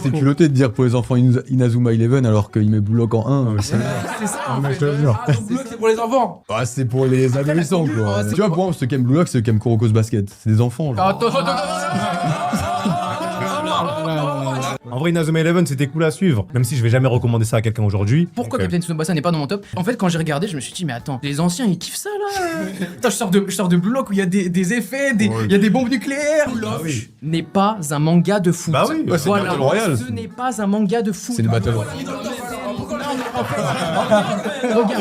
c'est culotté de dire pour les enfants Inazuma Eleven alors qu'il met Blue Lock en 1. C'est ça. Ah, mais je te jure. Donc Blue Lock, c'est pour les enfants. Ah, c'est pour les adolescents, quoi. Tu vois, pour moi, ceux qui aiment Blue Lock, c'est ceux qui aiment Kuroko's Basket. C'est des enfants, genre. Attends. En vrai, Inazuma Eleven, c'était cool à suivre. Même si je vais jamais recommander ça à quelqu'un aujourd'hui. Pourquoi Donc, Captain Tsubasa n'est pas dans mon top? En fait, quand j'ai regardé, je me suis dit, mais attends, les anciens, ils kiffent ça, là. Putain, je sors de Blue Lock où il y a des effets, il y a des bombes nucléaires. Blue Lock n'est pas un manga de foot. Bah oui, c'est une Battle Royale. Ce n'est pas un manga de foot. C'est une Battle Royale.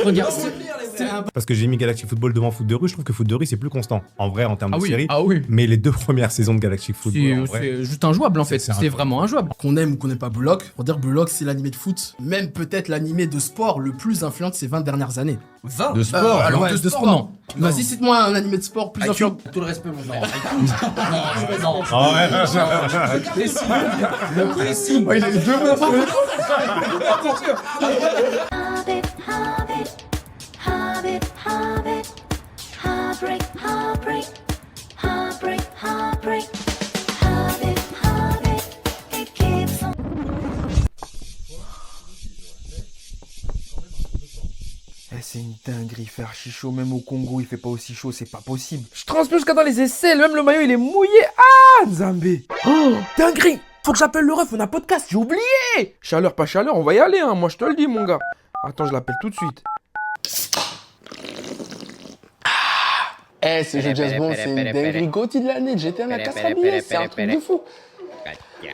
Regarde. Parce que j'ai mis Galactic Football devant Foot de rue, je trouve que Foot de rue c'est plus constant. En vrai, en termes de série. Ah oui. Mais les 2 premières saisons de Galactic Football, en vrai, C'est juste injouable en fait, c'est c'est vraiment injouable. Qu'on aime ou qu'on n'aime pas Blue Lock, pour dire Blue Lock c'est l'animé de foot, même peut-être l'animé de sport le plus influent de ces 20 dernières années. 20 De sport alors ouais, de sport non. Vas-y, cite-moi un animé de sport plus influent. Tout le respect mon genre. Ah ouais. Le pressing. Il a eu 2 mots. C'est une dinguerie, faire archi chaud, même au Congo il fait pas aussi chaud, c'est pas possible. Je transpire jusqu'à dans les aisselles, même le maillot il est mouillé. Ah, Nzambé. Oh, dinguerie. Faut que j'appelle le ref, on a podcast, j'ai oublié. Chaleur, pas chaleur, on va y aller, hein, moi je te le dis mon gars. Attends, je l'appelle tout de suite. Ce jeu Just Bond, c'est une dinguerie Gauthier de l'année, j'étais à la casse à billets, c'est un truc de fou.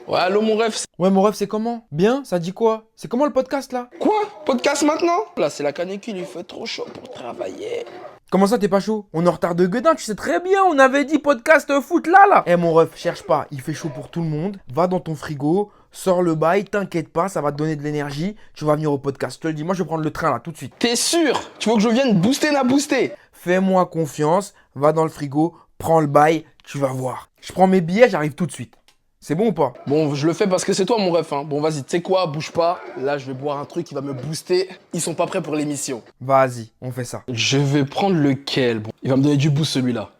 Ouais, allô mon ref. Ouais, mon ref, c'est comment? Bien, ça dit quoi? C'est comment le podcast là? Quoi? Podcast maintenant? Là, c'est la canicule, il fait trop chaud pour travailler. Comment ça, t'es pas chaud? On est en retard de gueudin, tu sais très bien, on avait dit podcast foot là. Eh mon ref, cherche pas, il fait chaud pour tout le monde. Va dans ton frigo, sors le bail, t'inquiète pas, ça va te donner de l'énergie. Tu vas venir au podcast, je te le dis, moi je vais prendre le train là tout de suite. T'es sûr? Tu veux que je vienne booster na booster? Fais-moi confiance, va dans le frigo, prends le bail, tu vas voir. Je prends mes billets, j'arrive tout de suite. C'est bon ou pas? Bon, je le fais parce que c'est toi mon ref, hein. Bon, vas-y, tu sais quoi, bouge pas. Là, je vais boire un truc qui va me booster. Ils sont pas prêts pour l'émission. Vas-y, on fait ça. Je vais prendre lequel? Bon, il va me donner du boost celui-là.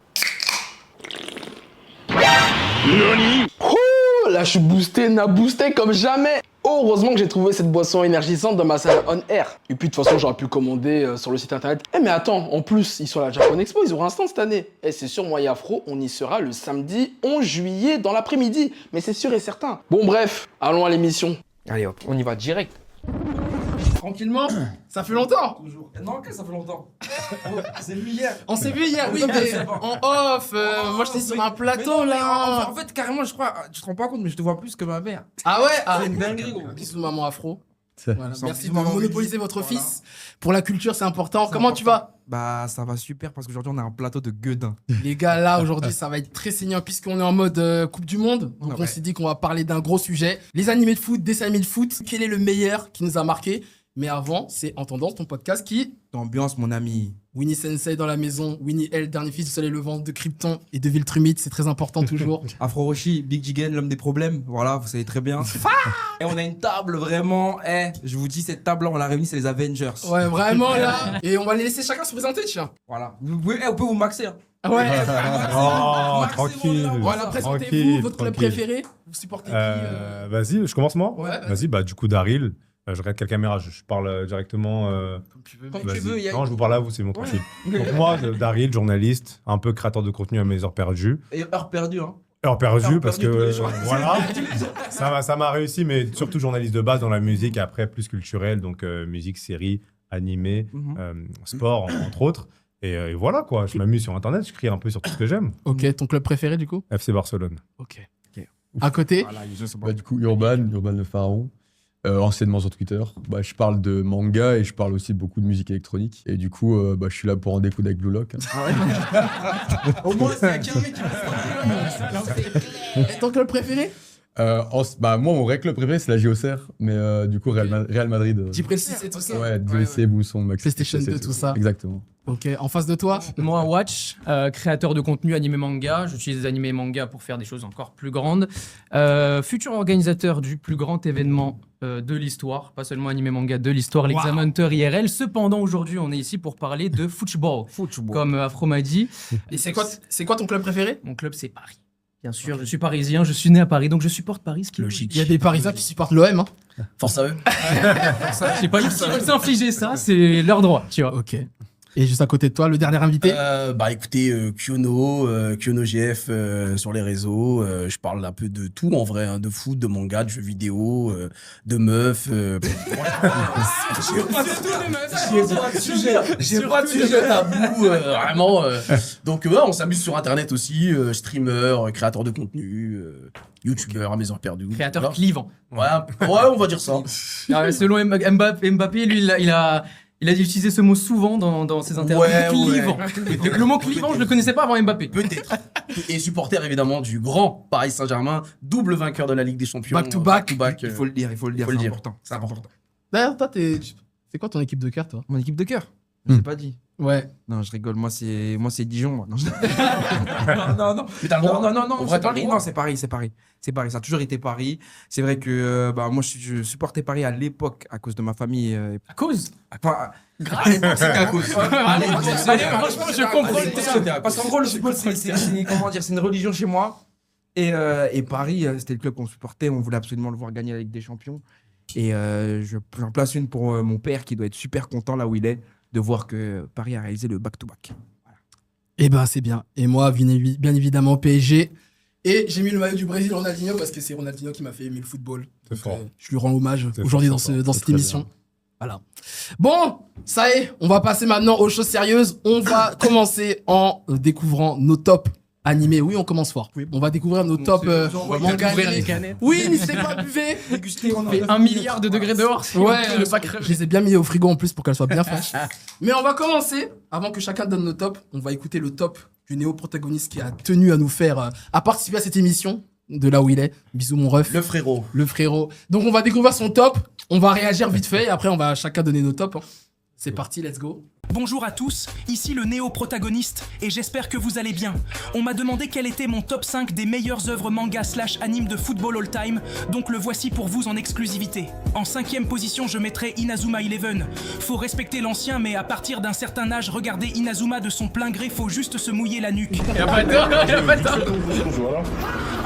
Oh, là, je suis boosté, na boosté comme jamais. Oh, heureusement que j'ai trouvé cette boisson énergisante dans ma salle on air. Et puis de toute façon, j'aurais pu commander sur le site internet. Eh mais attends, en plus, ils sont à la Japan Expo, ils auront un stand cette année. Et c'est sûr, moi et Afro, on y sera le samedi 11 juillet dans l'après-midi. Mais c'est sûr et certain. Bon bref, allons à l'émission. Allez hop, on y va direct. Tranquillement, ça fait longtemps. Toujours. Non, que ça fait longtemps. C'est vu hier. On s'est vu hier, oui, mais en off. Moi, j'étais sur un plateau là. En fait, carrément, je crois, tu te rends pas compte, mais je te vois plus que ma mère. Ah ouais? Ah, C'est une dinguerie, gros. bisous maman Afro. C'est- Voilà, merci de monopoliser votre fils. Pour la culture, c'est important. Comment tu vas? Bah ça va super parce qu'aujourd'hui on a un plateau de gueudin. Les gars, là, aujourd'hui, ça va être très saignant puisqu'on est en mode Coupe du Monde. Donc, on Ouais. s'est dit qu'on va parler d'un gros sujet. Les animés de foot, dessins animés de foot. Quel est le meilleur qui nous a marqué? Mais avant, c'est En Tendance, ton podcast qui... D'ambiance mon ami. Winnie Sensei dans la maison. Winnie L, dernier fils du soleil levant de Krypton et de Viltrumite. C'est très important toujours. Afro Roshi, Big Jigen, l'homme des problèmes. Voilà, vous savez très bien. Et on a une table vraiment. Je vous dis, cette table là, on l'a réunie, c'est les Avengers. Ouais, vraiment là. Et on va les laisser chacun se présenter, tiens. Voilà. Vous pouvez, on peut vous maxer. Hein. Ouais. Oh, Maxez, tranquille. Voilà, présentez-vous, Tranquille, votre club tranquille. préféré. Vous supportez qui Vas-y, je commence moi. Ouais, Vas-y, bah du coup Daryl. Je regarde quelle caméra, je parle directement. Comme tu veux. Comme Vas-y. tu veux, Non, je vous parle à vous, c'est mon tranquille. Donc moi, Daryl, journaliste, un peu créateur de contenu à mes heures perdues. Et heure perdue, hein. Heures perdues Heures parce perdues tous que les jours. voilà, ça m'a réussi, mais surtout journaliste de base dans la musique, et après plus culturel, donc musique, série, animé, sport entre autres. Et voilà quoi, je m'amuse sur internet, je crie un peu sur tout ce que j'aime. Ok, ton club préféré du coup? FC Barcelone. Ok. À côté? Voilà, je sais pas. Bah, du coup, Urban le pharaon. Anciennement sur Twitter. Bah, je parle de manga et je parle aussi beaucoup de musique électronique. Et du coup, bah, je suis là pour en découdre avec Blue Lock. Hein. Au moins, c'est qu'un mec qui Et ton club préféré? Bah, moi, mon vrai club préféré, c'est la JOCR. Mais du coup, Real Madrid. Jibril 6 et tout ça? Ouais, DLC, Bousson, Max. PlayStation 2, tout ça. Exactement. Ok, en face de toi? Moi, Watch, créateur de contenu animé manga. J'utilise les animés manga pour faire des choses encore plus grandes. Futur organisateur du plus grand événement de l'histoire, pas seulement animé manga, de l'histoire, l'Exam Hunter IRL. Cependant, aujourd'hui, on est ici pour parler de football, comme Afro m'a dit. Et c'est quoi ton club préféré? Mon club, c'est Paris. Bien sûr, je suis parisien, je suis né à Paris, donc je supporte Paris, ce qui est logique. Il y a des Parisiens qui supportent l'OM. Hein. Force à eux. Je sais pas, ils veulent s'infliger ça, c'est leur droit, tu vois. Ok. Et juste à côté de toi, le dernier invité. Bah écoutez, Kyono GF sur les réseaux. Je parle un peu de tout en vrai, hein, de foot, de manga, de jeux vidéo, de meufs. J'ai pas de sujet tabou, vraiment. Donc ouais, on s'amuse sur internet aussi, streamer, créateur de contenu, youtubeur à mes heures perdues. Créateur Voilà. clivant. Ouais, on va dire ça. Selon Mbappé, lui, il a utilisé ce mot souvent dans ses interviews. Ouais, clivant. ouais. Le mot clivant, je le connaissais pas avant Mbappé. Peut-être. Et supporter évidemment du grand Paris Saint-Germain, double vainqueur de la Ligue des Champions. Back to back. Il faut le dire, c'est important. C'est important. D'ailleurs, toi, c'est quoi ton équipe de cœur, toi? Mon équipe de cœur, je l'ai pas dit. Ouais. Non, je rigole, moi c'est Dijon. Moi. Non, non. Mais t'as le droit. Non, En vrai, c'est t'as le Paris. droit. Non, c'est Paris. Ça a toujours été Paris. C'est vrai que moi, je supportais Paris à l'époque à cause de ma famille. À cause. Enfin, C'est qu'à cause. Allez, franchement, je comprends le terme. parce qu'en gros, le football, c'est une religion chez moi. Et Paris, c'était le club qu'on supportait. On voulait absolument le voir gagner la Ligue des Champions. Et j'en place une pour mon père qui doit être super content là où il est de voir que Paris a réalisé le back-to-back. Eh ben, c'est bien. Et moi, bien évidemment, PSG. Et j'ai mis le maillot du Brésil Ronaldinho parce que c'est Ronaldinho qui m'a fait aimer le football. C'est Donc, fort. je lui rends hommage C'est aujourd'hui fort, dans, c'est fort. dans C'est cette très émission. bien. Voilà. Bon, ça y est, on va passer maintenant aux choses sérieuses. On va commencer en découvrant nos tops animés. Oui, on commence fort. On va découvrir nos tops mangas Ouvrir les animés. canettes. Oui, n'hésitez pas à buvez. Fait 1 milliard de degrés dehors. Ouais, ne pas crever. je les ai bien mis au frigo en plus pour qu'elles soient bien fraîches. Mais on va commencer, avant que chacun donne nos tops, on va écouter le top du néo-protagoniste qui a tenu à nous faire, à participer à cette émission, de là où il est. Bisous mon ref, Le frérot. le frérot. Donc on va découvrir son top, on va réagir vite fait, et après on va chacun donner nos tops. Hein. C'est parti, let's go. Bonjour à tous, ici le néo-protagoniste et j'espère que vous allez bien. On m'a demandé quel était mon top 5 des meilleures œuvres manga / anime de football all time, donc le voici pour vous en exclusivité. En 5e position, je mettrai Inazuma Eleven. Faut respecter l'ancien, mais à partir d'un certain âge, regarder Inazuma de son plein gré, faut juste se mouiller la nuque. Il a pas tort, il a pas tort.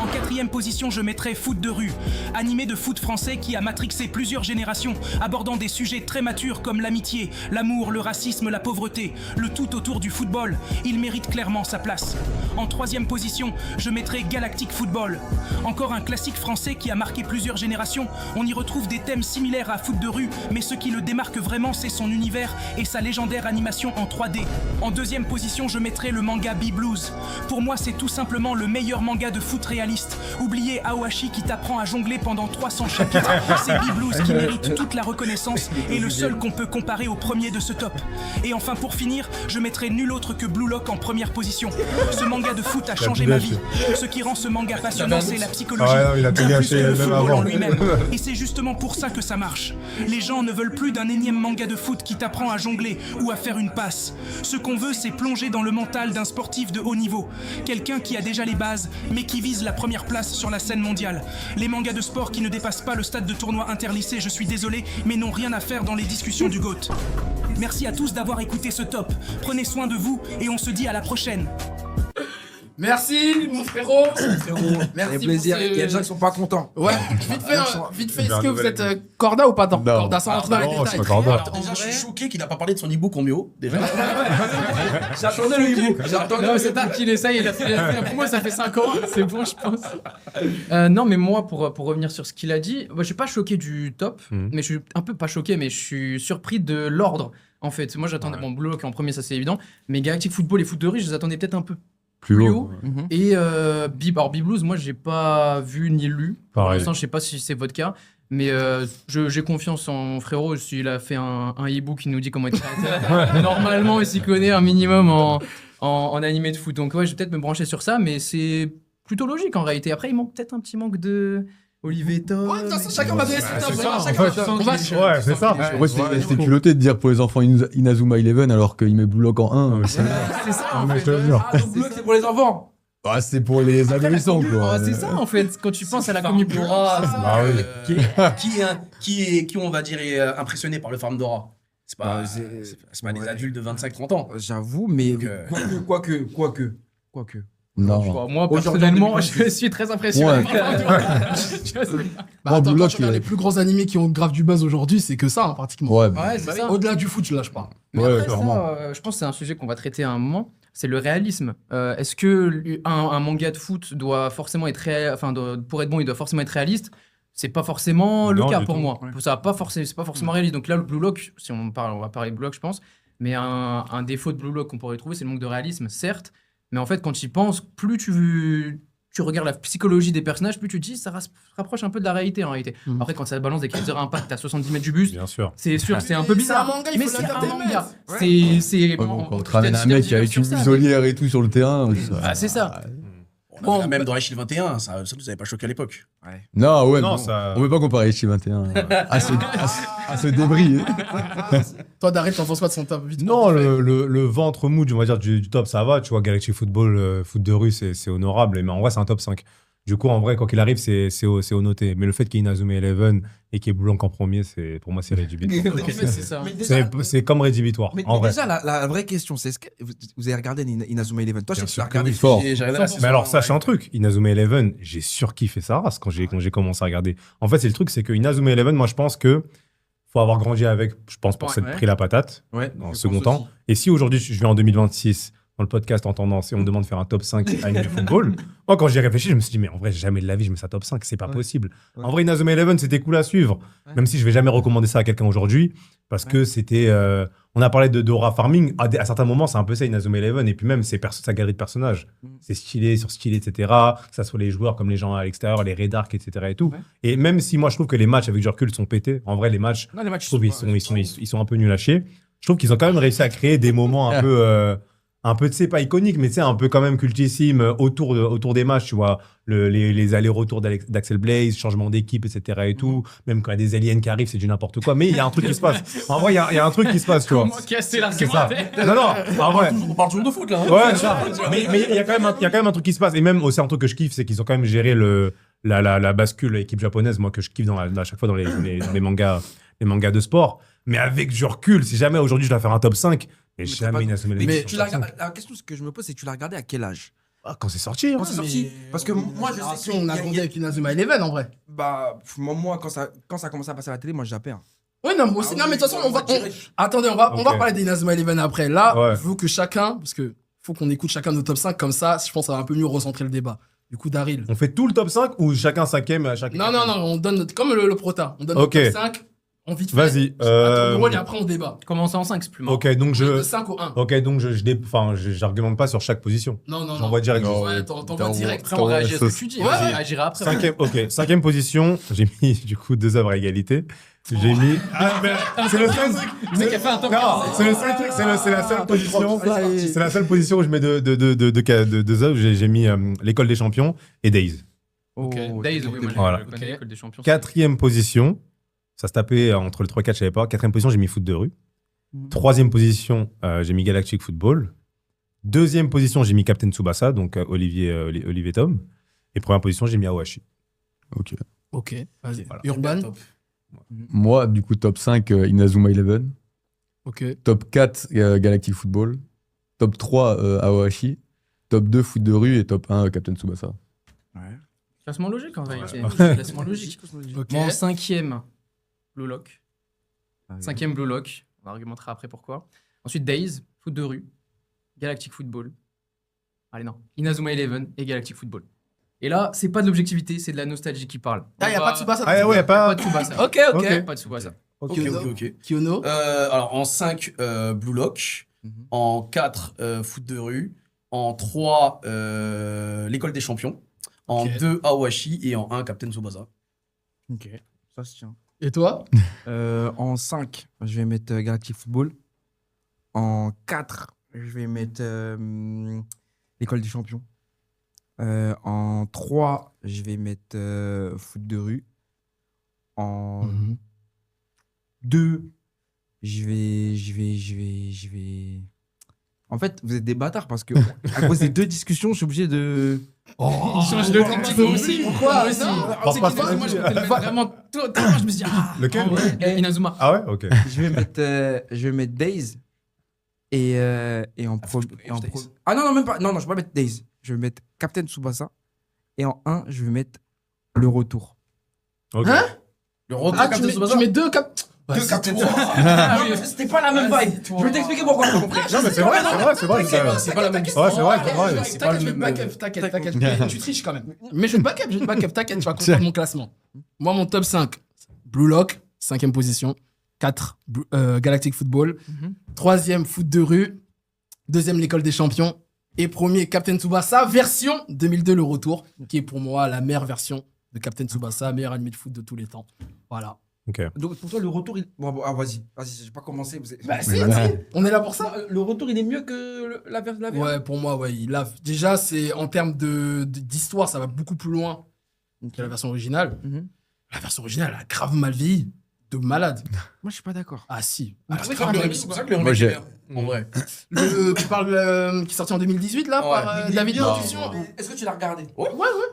En 4e position, je mettrai Foot de rue, animé de foot français qui a matrixé plusieurs générations, abordant des sujets très matures comme l'amitié, l'amour, le racisme, la pauvreté, le tout autour du football. Il mérite clairement sa place. En 3e position, je mettrai Galactic Football. Encore un classique français qui a marqué plusieurs générations. On y retrouve des thèmes similaires à Foot de rue, mais ce qui le démarque vraiment, c'est son univers et sa légendaire animation en 3D. En 2e position, je mettrai le manga B-Blues. Pour moi, c'est tout simplement le meilleur manga de foot réaliste. Oubliez Aohashi qui t'apprend à jongler pendant 300 chapitres. C'est B-Blues qui mérite toute la reconnaissance et le seul qu'on peut comparer au premier de ce top. Et enfin, pour finir, je mettrai nul autre que Blue Lock en première position. Ce manga de foot a changé ma vie. Ce qui rend ce manga passionnant, c'est la psychologie. Ah ouais, non, il a tout Bien gâché, plus que le même football avant. en lui-même. Et c'est justement pour ça que ça marche. Les gens ne veulent plus d'un énième manga de foot qui t'apprend à jongler ou à faire une passe. Ce qu'on veut, c'est plonger dans le mental d'un sportif de haut niveau. Quelqu'un qui a déjà les bases, mais qui vise la première place sur la scène mondiale. Les mangas de sport qui ne dépassent pas le stade de tournoi interlycée, je suis désolé, mais n'ont rien à faire dans les discussions du GOAT. Merci à tous d'avoir écouté ce top. Prenez soin de vous et on se dit à la prochaine. Merci, mon frérot. Merci Merci plaisir. pour ce- Il y a des gens qui sont pas contents. Ouais, vite fait, est-ce que vous êtes Corda ou pas dans Non. Corda sans rentrer dans les non, je détails. suis pas Corda. Alors, déjà, je suis choqué qu'il n'a pas parlé de son e-book en mieux. Déjà. J'attendais le e-book. Non, c'est tard qu'il essaye, il a fait la promo, ça fait 5 ans, c'est bon, je pense. Non, mais moi, pour revenir sur ce qu'il a dit, moi, je suis pas choqué du top, mais je suis un peu pas choqué, mais je suis surpris de l'ordre. En fait, moi, j'attendais mon boulot qui en premier, ça c'est évident, mais Galactic Football et Foot de rue, je les attendais peut-être un peu Plus plus haut. haut. Et alors B-Blues, moi, j'ai pas vu ni lu. Pour Pareil. l'instant, je sais pas si c'est votre cas. Mais j'ai confiance en mon frérot. S'il a fait un e-book qui nous dit comment être créateur, normalement, il s'y connaît un minimum en animé de foot. Donc, ouais, je vais peut-être me brancher sur ça, mais c'est plutôt logique en réalité. Après, il manque peut-être un petit manque de Olivier Tom. Ouais, de toute façon, chacun va donner son top. C'est ça, Chacun en va- fait. on va- Ouais, c'est ça. Ouais, c'était culotté de dire pour les enfants Inazuma Eleven alors qu'il met Blue Lock en 1. C'est ça, en mais fait. je te jure. Ah, donc Bleu, c'est pour les enfants. Ah, c'est pour les adolescents, quoi. C'est ça, en fait. Quand tu penses à la commune Dora, Bah oui. qui, on va dire, est impressionné par le Farm Dora. C'est pas, c'est pas des adultes de 25-30 ans. J'avoue, mais Donc, quoique. Non. Bon, moi, Aujourd'hui, personnellement, en je suis très impressionné. Ouais. Bah, attends, Blue quand tu regardes les plus grands animés qui ont grave du buzz aujourd'hui, c'est que ça, hein, pratiquement. Ouais, Ouais, c'est ça. Au-delà du foot, là, je parle. Mais Ouais, après, clairement. ça, je pense que c'est un sujet qu'on va traiter à un moment. C'est le réalisme. Est-ce que un manga de foot doit forcément être pour être bon, il doit forcément être réaliste? C'est pas forcément le Non, cas du pour tout. moi. Ça va pas c'est pas forcément réaliste. Donc là, le Blue Lock, si on va parler de Blue Lock, je pense. Mais un défaut de Blue Lock qu'on pourrait trouver, c'est le manque de réalisme, certes. Mais en fait, quand tu y penses, plus tu regardes la psychologie des personnages, plus tu te dis, ça se rapproche un peu de la réalité en réalité. Mhm. Après, quand ça balance des Kaiser Impact à 70 mètres du bus, Bien sûr. c'est sûr, c'est un peu bizarre. C'est un manga, il mais faut c'est un l'entertainer. manga. Ouais. C'est. Ouais, bon, quand on te ramène un mec avec une muselière et tout sur le terrain. Ah, c'est ça. On a même dans Rachel 21, ça nous avait pas choqué à l'époque. Non, ouais, Non, non, ça- on peut pas comparer chez 21 à ce débris. Toi, Daryl, t'en penses quoi de son top vite? Non, le ventre mou, on va dire, du top, ça va. Tu vois, Galaxy Football, foot de rue, c'est honorable. Mais en vrai, c'est un top 5. Du coup, en vrai, quoi qu'il arrive, c'est au noté. Mais le fait qu'il y ait Inazuma Eleven et qu'il y ait Blanc en premier, pour moi, c'est rédhibitoire. C'est ça. Mais déjà, C'est comme rédhibitoire, mais en vrai. déjà, la vraie question, c'est est-ce que vous avez regardé Inazuma Eleven? Toi, je sais que tu sûr l'as que regardé. oui. Fort. J'ai regardé la saison Mais alors, un, sache ouais. un truc, Inazuma Eleven, j'ai surkiffé sa race quand j'ai commencé à regarder. En fait, c'est le truc, c'est que Inazuma Eleven, moi, je pense que faut avoir grandi avec, je pense, pour s'être Ouais. pris la patate Ouais, dans le je second pense temps. aussi. Et si aujourd'hui, je viens en 2026 dans le podcast en tendance et on me demande de faire un top 5 anime football, moi, quand j'y ai réfléchi, je me suis dit, mais en vrai, jamais de la vie, je mets ça top 5, c'est pas Ouais. possible. Ouais. En vrai, Inazuma Eleven, c'était cool à suivre, Ouais. même si je vais jamais recommander ça à quelqu'un aujourd'hui, parce que c'était. On a parlé de Dora Farming, à certains moments, c'est un peu ça, Inazuma Eleven, et puis même sa galerie de personnages. Mm. C'est stylé sur stylé, etc. Que ça soit les joueurs comme les gens à l'extérieur, les Red Arc, etc. et tout. Ouais. Et même si moi, je trouve que les matchs avec du recul sont pétés, en vrai, les matchs, Non, les matchs, je trouve ils sont un peu nuls à chier. Je trouve qu'ils ont quand même réussi à créer des moments un peu, tu sais, pas iconiques, mais tu sais, un peu quand même cultissimes autour des matchs, tu vois. Les allers-retours d'Axel Blaze, changement d'équipe, etc. et tout. Même quand il y a des aliens qui arrivent, c'est du n'importe quoi. Mais il y a un truc qui se passe. En vrai, il y a un truc qui se passe, tu vois. Comment casser C'est ça. l'argument? Non, en vrai. On parle toujours de foot là. Hein. Ouais, ça. Mais il y a quand même un truc qui se passe. Et même aussi un truc que je kiffe, c'est qu'ils ont quand même géré la bascule équipe japonaise, moi, que je kiffe à chaque fois dans les mangas de sport. Mais avec du recul, si jamais aujourd'hui je dois faire un top 5, et t'as jamais pas- Inazuma Eleven. Mais sur tu top l'as 5. regardé- la question que je me pose, c'est que tu l'as regardé à quel âge? Ah, quand c'est sorti. Hein. Quand c'est sorti? Parce que moi, je sais que on a grandi avec Inazuma Eleven en vrai. Bah, moi, quand ça commençait à passer à la télé, moi, je zappais. Hein. Oui, non, moi aussi. Non, mais de toute façon, attendez, on va Ok. parler d'Inazuma Eleven après. Là, Ouais. je veux que chacun, parce que faut qu'on écoute chacun nos top 5, comme ça, je pense que ça va un peu mieux recentrer le débat. Du coup, Daryl. On fait tout le top 5 ou chacun cinquième à chaque. Non, on donne comme le prota. On donne Ok. le top 5. On vite fait. Vas-y. Attends, le rôle et après on débat. Commencer en 5, c'est plus marrant. Ok, donc De 5 au 1. j'argumente pas sur chaque position. Non. J'envoie direct. Non. Ouais, t'envoies direct. Après, on réagit à ce que tu dis. Ouais. On réagira après. Cinquième position, j'ai mis du coup 2 œuvres à égalité. J'ai mis. Ah, mais c'est le seul. Le mec a fait un top. Non, c'est le seul truc, c'est la seule position. C'est la seule position où je mets deux œuvres. J'ai mis l'école des champions et Days. Ok. Days, oui, moi, Voilà. je connais l'école des champions. Quatrième position, ça se tapait entre le 3 et 4, je savais pas. Quatrième position, j'ai mis foot de rue. Troisième position, j'ai mis Galactic Football. Deuxième position, j'ai mis Captain Tsubasa, donc Olivier Tom. Et première position, j'ai mis Awashi. Ok. Ok, vas-y. Voilà. Urban. Moi, du coup, top 5, Inazuma Eleven. Ok. Top 4, Galactic Football. Top 3, Aohashi. Top 2, foot de rue. Et top 1, Captain Tsubasa. Classement logique en réalité. Ouais. Classement logique. Ok. Moi, en 5e, Blue Lock. 5e Blue Lock. On argumentera après pourquoi. Ensuite, Days, foot de rue. Galactic Football. Allez, non. Inazuma Eleven et Galactic Football. Et là, c'est pas de l'objectivité, c'est de la nostalgie qui parle. Ah, y a pas de Tsubasa. Ah ouais, Pas pas. de Tsubasa. Ok, ok. Ok. Pas de Tsubasa. Ok. Kyono. Alors en 5, Blue Lock. Mhm. En 4, foot de rue. En 3, l'école des champions. En Ok. 2, Aohashi. Et en 1, Captain Tsubasa. Ok, ça se tient. Et toi? En 5, je vais mettre Galactic Football. En 4, je vais mettre l'école des champions. En 3, je vais mettre foot de rue. En 2, je vais. En fait, vous êtes des bâtards parce que à cause des 2 discussions, je suis obligé de. Il change de camp, tu veux aussi. Pourquoi? Moi aussi. Non, C'est parce qu'il que- va, moi, je me fais vraiment totalement, je me suis dit, ah, Lequel en vrai, Inazuma. Ah ouais, ok. Je vais mettre Days. Et en pro. Days. Ah non, non, même pas. Non, je vais pas mettre Days. je vais mettre Captain Tsubasa. Et en 1, je vais mettre Le Retour. Ok. Hein Le retour Ah, de Captain Tsubasa. tu mets deux cap. Deux Captain Tsubasa. C'était pas la même vibe. Je vais t'expliquer pourquoi. Non, mais c'est vrai. C'est pas la même Ouais, c'est vrai, c'est vrai. C'est pas le T'inquiète, je vais te même. back-up, t'inquiète. Mais tu triches quand même. Mais je vais te back-up, t'inquiète, tu vas comprendre mon classement. Moi, mon top 5, Blue Lock, 5e position. 4, Galactic Football. 3e, Foot de rue. 2e, l'École des Champions. Et premier, Captain Tsubasa, version 2002, le retour, qui est pour moi la meilleure version de Captain Tsubasa, meilleur animé de foot de tous les temps. Voilà. Ok. Donc pour toi, Le Retour, vas-y, j'ai pas commencé. Bah, si, on est là pour ça. Le Retour, il est mieux que la version. Ouais, pour moi, ouais. Déjà, c'est en termes d'histoire, ça va beaucoup plus loin que la version originale. La version originale, elle a grave mal vieilli. De malade. Moi, je suis pas d'accord. Ah, si. C'est pour ça que le Moi, remake j'ai- est bien, en vrai. Tu parles qui est sorti en 2018, là, par David Production. Est-ce que tu l'as regardé? Ouais,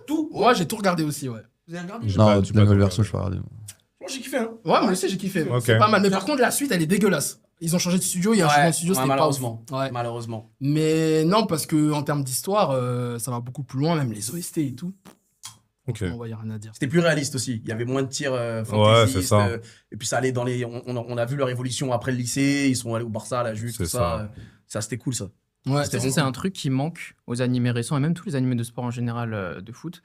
tout. Moi, j'ai tout regardé aussi, ouais. Vous avez regardé? Non, pas la nouvelle tout version, je peux regarder. Moi, j'ai kiffé, hein. Ouais, moi aussi, j'ai kiffé. Ok. C'est pas mal. Mais par contre, la suite, elle est dégueulasse. Ils ont changé de studio, il y a un changement de studio, c'était pas malheureusement. ouf. Ouais. Malheureusement. Mais non, parce que en termes d'histoire, ça va beaucoup plus loin, même les OST et tout. Ok. On va y rien à dire. C'était plus réaliste aussi. Il y avait moins de tirs Ouais, fantaisistes. c'est ça. Et puis ça allait dans les. On a vu leur évolution après le lycée. Ils sont allés au Barça, à la Juve, C'est tout ça. ça. Ça, c'était cool, ça. Ouais, C'était C'est un truc qui manque aux animés récents et même tous les animés de sport en général de foot.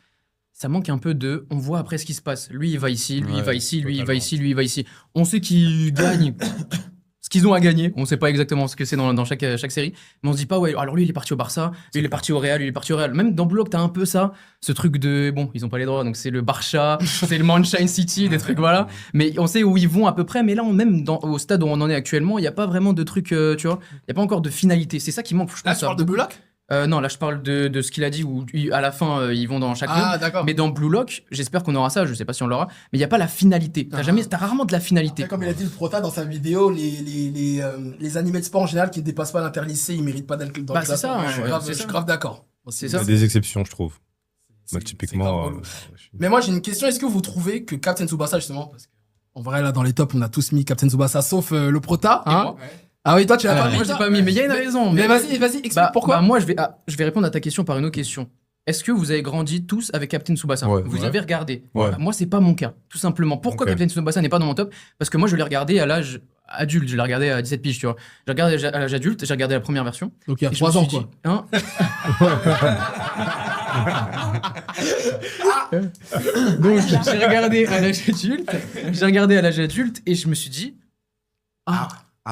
Ça manque un peu de. On voit après ce qui se passe. Lui, il va ici, lui, il va ici, lui, il va totalement. ici, lui, il va ici. On sait qu'ils gagnent ce qu'ils ont à gagner. On sait pas exactement ce que c'est dans chaque série. Mais on se dit pas, ouais, alors lui, il est parti au Barça, lui, il est parti au Real, lui, il est parti au Real. Même dans Blue Lock, t'as un peu ça. Ce truc de. Bon, ils ont pas les droits, donc c'est le Barça, c'est le Manchester City, des trucs, voilà. Mais on sait où ils vont à peu près. Mais là, même au stade où on en est actuellement, il n'y a pas vraiment de truc, tu vois. Il n'y a pas encore de finalité. C'est ça qui manque, je Là, pense. tu parles de Blue Lock? Non, là je parle de ce qu'il a dit où à la fin ils vont dans chaque Ah, club. d'accord. Mais dans Blue Lock, j'espère qu'on aura ça, je sais pas si on l'aura, mais il y a pas la finalité. T'as rarement de la finalité. Après, comme il a dit le prota dans sa vidéo, les animés de sport en général qui ne dépassent pas l'interlycée, ils méritent pas d'être dans Bah, le c'est ça, classement. ouais, Je c'est suis ça. grave d'accord. C'est Il y ça. a des exceptions, je trouve. C'est- Bah, typiquement. c'est grave relou. Mais moi, j'ai une question. Est-ce que vous trouvez que Captain Tsubasa, justement, parce qu'en vrai, là, dans les tops, on a tous mis Captain Tsubasa, sauf le prota. Et Hein moi Ah oui, toi, tu l'as pas mis. Moi je l'ai toi pas mis, mais il y a une raison. Mais vas-y, explique pourquoi. Moi je vais répondre à ta question par une autre question. Est-ce que vous avez grandi tous avec Captain Tsubasa? Ouais. Vous Ouais. avez regardé? Ouais. Bah, moi c'est pas mon cas, tout simplement. Pourquoi Ok. Captain Tsubasa n'est pas dans mon top? Parce que moi je l'ai regardé à l'âge adulte, je l'ai regardé à 17 piges, tu vois. J'ai regardé à l'âge adulte, j'ai regardé la première version. Donc, il y a Et je 3 me ans, suis quoi. dit, hein Donc j'ai regardé à l'âge adulte, et je me suis dit, Ah